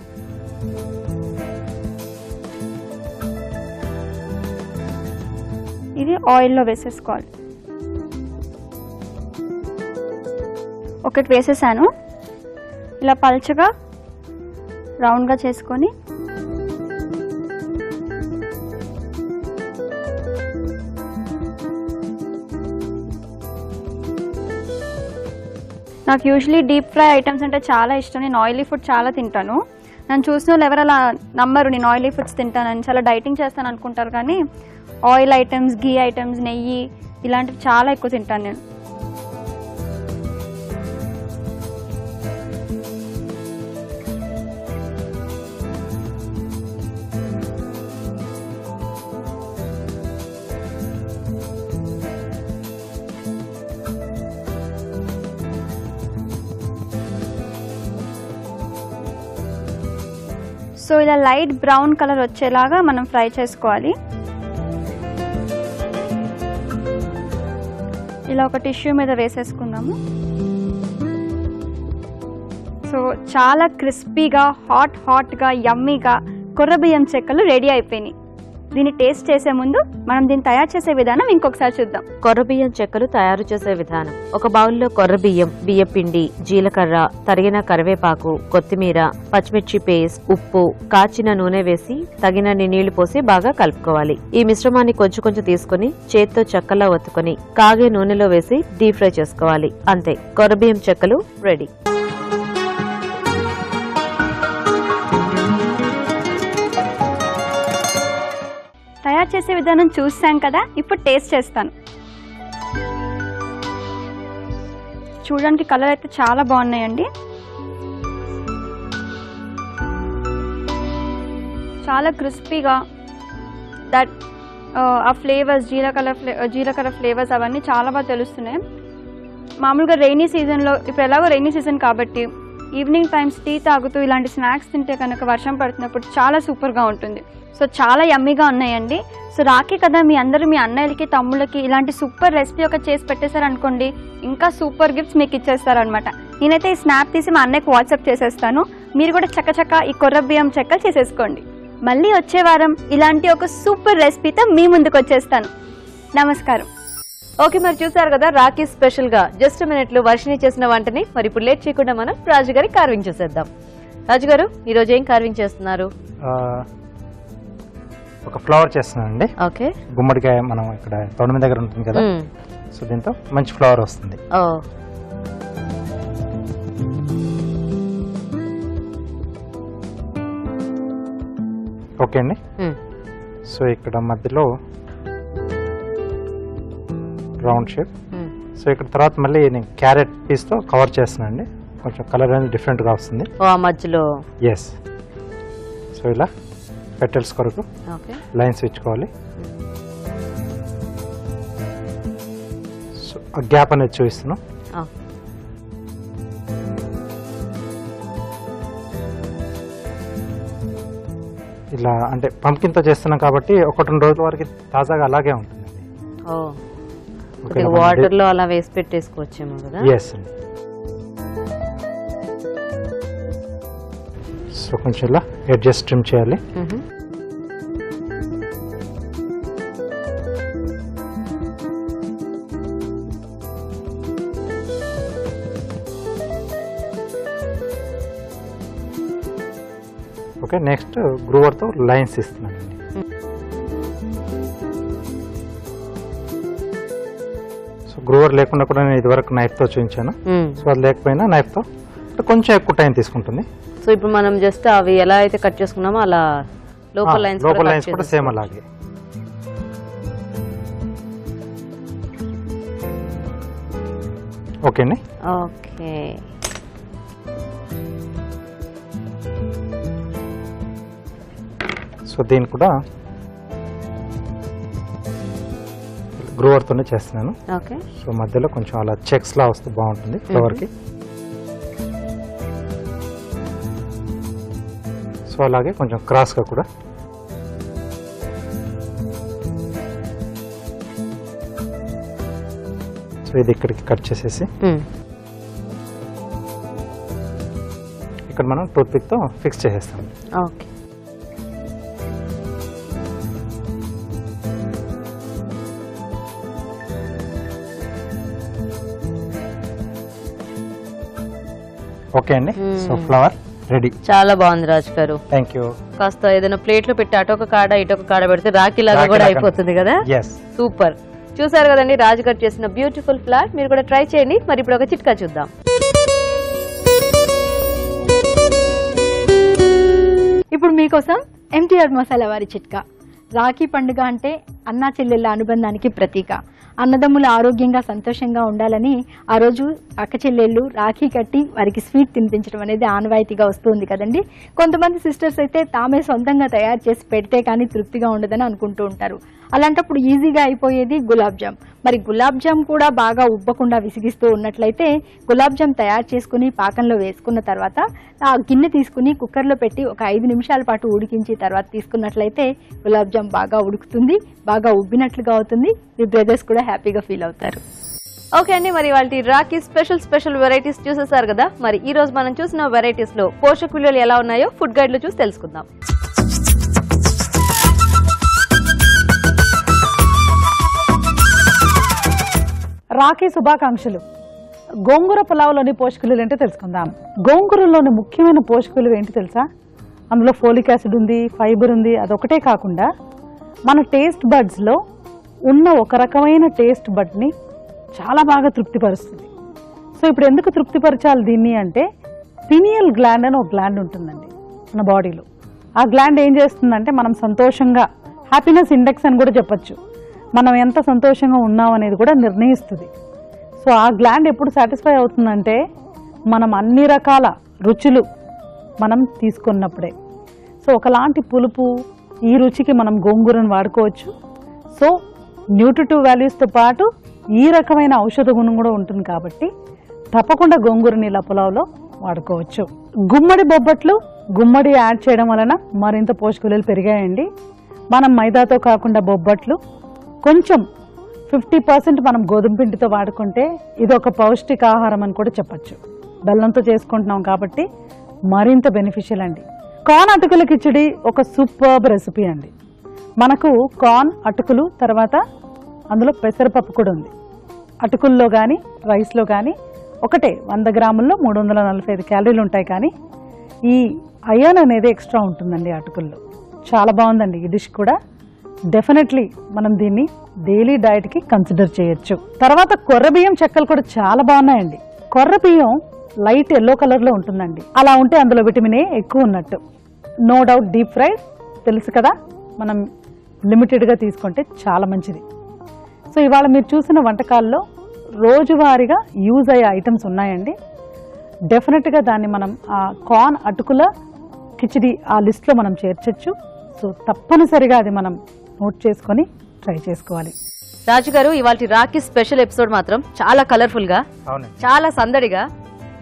S6: ఇది ఆయిల్లో వేసేసుకోవాలి. ఒకటి వేసేసాను. ఇలా పల్చగా రౌండ్గా చేసుకొని నాకు యూజువలీ డీప్ ఫ్రై ఐటమ్స్ అంటే చాలా ఇష్టం. నేను ఆయిలీ ఫుడ్ చాలా తింటాను. నన్ను చూసిన వాళ్ళు ఎవరు అలా నమ్మరు నేను ఆయిలీ ఫుడ్స్ తింటానని. చాలా డైటింగ్ చేస్తాను అనుకుంటారు, కానీ ఆయిల్ ఐటమ్స్, గీ ఐటమ్స్, నెయ్యి ఇలాంటివి చాలా ఎక్కువ తింటాను నేను. సో ఇలా లైట్ బ్రౌన్ కలర్ వచ్చేలాగా మనం ఫ్రై చేసుకోవాలి. ఇలా ఒక టిష్యూ మీద వేసేసుకుందాము. సో చాలా క్రిస్పీగా, హాట్గా, యమ్మీగా కొర్రబియ్యం చెక్కలు రెడీ అయిపోయినాయి. దీన్ని టేస్ట్ చేసే ముందు మనం దీన్ని తయారు చేసే విధానం ఇంకొకసారి చూద్దాం.
S1: కొర్రబియ్యం చెక్కలు తయారు చేసే విధానం. ఒక బౌల్లో కొర్రబియ్యం, బియ్యపిండి, జీలకర్ర, తరిగిన కరివేపాకు, కొత్తిమీర, పచ్చిమిర్చి పేస్ట్, ఉప్పు, కాచిన నూనె వేసి తగినన్ని నీళ్లు పోసి బాగా కలుపుకోవాలి. ఈ మిశ్రమాన్ని కొంచెం కొంచెం తీసుకుని చేత్తో చెక్కలా ఒత్తుకొని కాగే నూనెలో వేసి డీప్ ఫ్రై చేసుకోవాలి. అంతే, కొర్రబియ్యం చెక్కలు రెడీ.
S6: తయారు చేసే విధానం చూసాం కదా, ఇప్పుడు టేస్ట్ చేస్తాను. చూడడానికి కలర్ అయితే చాలా బాగున్నాయండి. చాలా క్రిస్పీగా దట్ ఆ ఫ్లేవర్స్, జీలకర్ర ఫ్లేవర్స్ అవన్నీ చాలా బాగా తెలుస్తున్నాయి. మామూలుగా రెయినీ సీజన్లో, ఇప్పుడు ఎలాగో రెయినీ సీజన్ కాబట్టి ఈవినింగ్ టైమ్స్ టీ తాగుతూ ఇలాంటి స్నాక్స్ తింటే కనుక వర్షం పడుతున్నప్పుడు చాలా సూపర్గా ఉంటుంది. సో చాలా యమ్మీగా ఉన్నాయండి. సో రాఖీ కదా, మీ అందరూ మీ అన్నయ్యలకి, తమ్ముళ్ళకి ఇలాంటి సూపర్ రెసిపీ ఒక చేసి పెట్టేశారనుకోండి, ఇంకా సూపర్ గిఫ్ట్స్ మీకు ఇచ్చేస్తారనమాట. నేనైతే ఈ స్నాప్ తీసి మా అన్నయ్యకి వాట్సాప్ చేసేస్తాను. మీరు కూడా చక్కచక్క ఈ కొర్రబియ్యం చెక్కలు చేసేసుకోండి. మళ్ళీ వచ్చే వారం ఇలాంటి ఒక సూపర్ రెసిపీతో మీ ముందుకు వచ్చేస్తాను. నమస్కారం.
S1: ఓకే, మరి చూసారు కదా రాఖీ స్పెషల్ గా జస్ట్ మినిట్లు వర్షిని చేసిన వంటని. మరి ఇప్పుడు లేట్ చేయకుండా మనం రాజుగారి కార్వింగ్ చేసేద్దాం. రాజుగారు, ఈ రోజు ఏం కార్వింగ్ చేస్తున్నారు?
S3: ఒక ఫ్లవర్ చేస్తున్నానండి.
S1: ఓకే,
S3: గుమ్మడికాయ మనం ఇక్కడ తొండమి దగ్గర ఉంటుంది కదా, సో దీంతో మంచి ఫ్లవర్ వస్తుంది. ఓకే అండి. సో ఇక్కడ మధ్యలో రౌండ్ షేప్. సో ఇక్కడ తర్వాత మళ్ళీ నేను క్యారెట్ పీస్తో కవర్ చేస్తున్నాను అండి. కొంచెం కలర్ అనేది డిఫరెంట్గా వస్తుంది
S1: మధ్యలో.
S3: ఎస్. సో ఇలా పెటల్స్ కొరకు లైన్స్ ఇచ్చుకోవాలి. సో ఆ గ్యాప్ అనేది చూపిస్తున్నాం. ఇలా అంటే పంకిన్తో చేస్తున్నాం కాబట్టి 1-2 రోజుల వరకు తాజాగా అలాగే ఉంటుంది.
S1: వాటర్ లో అలా వేసి పెట్టేసుకోవచ్చేమో కదా.
S3: ఎస్ అండి. సో కొంచెం ఇలా ఎడ్జెస్ ట్రిమ్ చేయాలి. ఓకే, నెక్స్ట్ గ్రూవర్తో లైన్స్ ఇస్తున్నానండి. సో గ్రూవర్ లేకుండా కూడా నేను ఇదివరకు నైఫ్తో చూపించాను. సో అది లేకపోయినా నైఫ్తో కొంచెం ఎక్కువ టైం తీసుకుంటుంది.
S1: సో ఇప్పుడు మనం జస్ట్ అవి ఎలా అయితే కట్ చేసుకున్నామో అలా లోపల లైన్స్
S3: కూడా సేమ్ అలాగే. ఓకే అండి.
S1: ఓకే,
S3: సో దీన్ని కూడా గ్రూవర్తోనే చేస్తున్నాను.
S1: ఓకే.
S3: సో మధ్యలో కొంచెం అలా చెక్స్ లా వస్తే బాగుంటుంది ఫ్లవర్కి. సో అలాగే కొంచెం క్రాస్గా కూడా. సో ఇది ఇక్కడికి కట్ చేసేసి ఇక్కడ మనం టూత్ పిక్తో ఫిక్స్ చేసేస్తాం.
S1: ఓకే.
S3: ఓకే అండి. So flower ready.
S1: చాలా బాగుంది రాజు గారు.
S3: Thank you.
S1: కాస్త ఏదైనా ప్లేట్ లో పెట్టి అటొక కాడ ఇటొక కాడ పెడితే రాఖీ లాగా కూడా అయిపోతుంది కదా.
S3: Yes,
S1: super. చూసారు కదండి రాజు గారు చేసిన బ్యూటిఫుల్ ఫ్లవర్. మీరు కూడా ట్రై చేయండి. మరి ఇప్పుడు ఒక చిట్కా చూద్దాం.
S4: ఇప్పుడు మీకోసం MTR మసాలా వారి చిట్కా. రాఖీ పండుగ అంటే అన్నా చెల్లెళ్ళ అనుబంధానికి ప్రతీక. అన్నదమ్ముల ఆరోగ్యంగా సంతోషంగా ఉండాలని ఆ రోజు అక్క చెల్లెళ్ళు రాఖీ కట్టి వారికి స్వీట్ తినిపించడం అనేది ఆనవాయితీగా వస్తుంది కదండి. కొంతమంది సిస్టర్స్ అయితే తామే సొంతంగా తయారు చేసి పెడితే కానీ తృప్తిగా ఉండదని అనుకుంటూ ఉంటారు. అలాంటప్పుడు ఈజీగా అయిపోయేది గులాబ్ జామ్. మరి గులాబ్ జామ్ కూడా బాగా ఉబ్బకుండా విసిగిస్తూ ఉన్నట్లయితే గులాబ్ జామ్ తయారు చేసుకుని పాకంలో వేసుకున్న తర్వాత ఆ గిన్నె తీసుకుని కుక్కర్లో పెట్టి ఒక 5 నిమిషాల పాటు ఉడికించి తర్వాత తీసుకున్నట్లయితే గులాబ్ జామ్ బాగా ఉడుకుతుంది, బాగా ఉబ్బినట్లుగా అవుతుంది. మీ బ్రదర్స్ కూడా హ్యాపీగా ఫీల్ అవుతారు.
S1: ఓకే అండి, మరి వాళ్ళ రాఖీ స్పెషల్ వెరైటీస్ చూసేసారు కదా. మరి ఈ రోజు మనం చూసిన వెరైటీస్ లో పోషక విలువలు ఎలా ఉన్నాయో ఫుడ్ గైడ్ లో చూసి తెలుసుకుందాం.
S7: రాఖీ శుభాకాంక్షలు. గోంగూర పులావ్లోని పోషకులు ఏంటో తెలుసుకుందాం. గోంగూరలోని ముఖ్యమైన పోషకులు ఏంటి తెలుసా? అందులో ఫోలిక్ యాసిడ్ ఉంది, ఫైబర్ ఉంది. అదొకటే కాకుండా మన టేస్ట్ బడ్స్లో ఉన్న ఒక రకమైన టేస్ట్ బడ్ని చాలా బాగా తృప్తిపరుస్తుంది. సో ఇప్పుడు ఎందుకు తృప్తిపరచాలి దీన్ని అంటే పినియల్ గ్లాండ్ అని ఒక గ్లాండ్ ఉంటుందండి మన బాడీలో. ఆ గ్లాండ్ ఏం చేస్తుందంటే మనం సంతోషంగా, హ్యాపీనెస్ ఇండెక్స్ అని కూడా చెప్పచ్చు, మనం ఎంత సంతోషంగా ఉన్నాం అనేది కూడా నిర్ణయిస్తుంది. సో ఆ గ్లాండ్ ఎప్పుడు సాటిస్ఫై అవుతుందంటే మనం అన్ని రకాల రుచులు మనం తీసుకున్నప్పుడే. సో ఒకలాంటి పులుపు, ఈ రుచికి మనం గోంగూరను వాడుకోవచ్చు. సో న్యూట్రిటివ్ వాల్యూస్తో పాటు ఈ రకమైన ఔషధ గుణం కూడా ఉంటుంది కాబట్టి తప్పకుండా గోంగూరని ఇలా పులావ్లో వాడుకోవచ్చు. గుమ్మడి బొబ్బట్లు, గుమ్మడి యాడ్ చేయడం వలన మరింత పోషక విలువలు పెరిగాయండి. మనం మైదాతో కాకుండా బొబ్బట్లు కొంచెం 50% మనం గోధుమ పిండితో వాడుకుంటే ఇది ఒక పౌష్టికాహారం అని కూడా చెప్పచ్చు. బెల్లంతో చేసుకుంటున్నాం కాబట్టి మరింత బెనిఫిషియల్ అండి. కార్న్ అటుకుల కిచిడి ఒక సూపర్బ్ రెసిపీ అండి. మనకు కార్న్ అటుకులు, తర్వాత అందులో పెసరపప్పు కూడా ఉంది. అటుకుల్లో కానీ రైస్లో కానీ ఒకటే 100 గ్రాముల్లో 345 క్యాలరీలు ఉంటాయి. కానీ ఈ అయాన్ అనేది ఎక్స్ట్రా ఉంటుందండి అటుకుల్లో. చాలా బాగుందండి ఈ డిష్ కూడా. డెఫినెట్లీ మనం దీన్ని డైలీ డైట్కి కన్సిడర్ చేయొచ్చు. తర్వాత కొర్ర బియ్యం చెక్కలు కూడా చాలా బాగున్నాయండి. కొర్ర బియ్యం లైట్ ఎల్లో కలర్లో ఉంటుందండి. అలా ఉంటే అందులో విటమిన్ ఏ ఎక్కువ ఉన్నట్టు. నో డౌట్ డీప్ ఫ్రైడ్ తెలుసు కదా, మనం లిమిటెడ్గా తీసుకుంటే చాలా మంచిది. సో ఇవాళ మీరు చూసిన వంటకాల్లో రోజువారీగా యూజ్ అయ్యే ఐటమ్స్ ఉన్నాయండి. డెఫినెట్గా దాన్ని మనం ఆ కార్న్ అటుకుల కిచిడి ఆ లిస్ట్లో మనం చేర్చచ్చు. సో తప్పనిసరిగా అది మనం నోట్ చేసుకొని ట్రై చేసుకోవాలి.
S1: రాజు గారు, ఇవాళ రాఖీ స్పెషల్ ఎపిసోడ్ మాత్రం చాలా కలర్ఫుల్ గా, చాలా సందడిగా,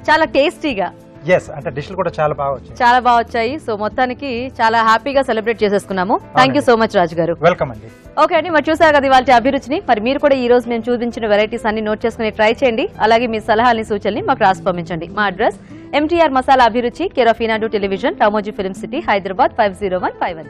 S1: చాలా టేస్టీగా,
S3: ఎస్ అంటే డిష్లు కూడా చాలా బాగా వచ్చాయి.
S1: చాలా బాగా వచ్చాయి. సో మొత్తానికి చాలా హ్యాపీగా సెలబ్రేట్ చేసేసుకున్నాము. Thank you so much Raju గారు.
S3: వెల్కమ్ అండి.
S1: ఓకే అండి, మరి చూసారు కదా ఇవాళ అభిరుచిని. మరి మీరు కూడా ఈ రోజు మేము చూపించిన వెరైటీస్ అన్ని నోట్ చేసుకుని ట్రై చేయండి. అలాగే మీ సలహాలని సూచనని మాకు రాసి పంపించండి. మా అడ్రస్ MTR మసాలా అభిరుచి, care of Eenadu television, Ramoji film city, Hyderabad 50151.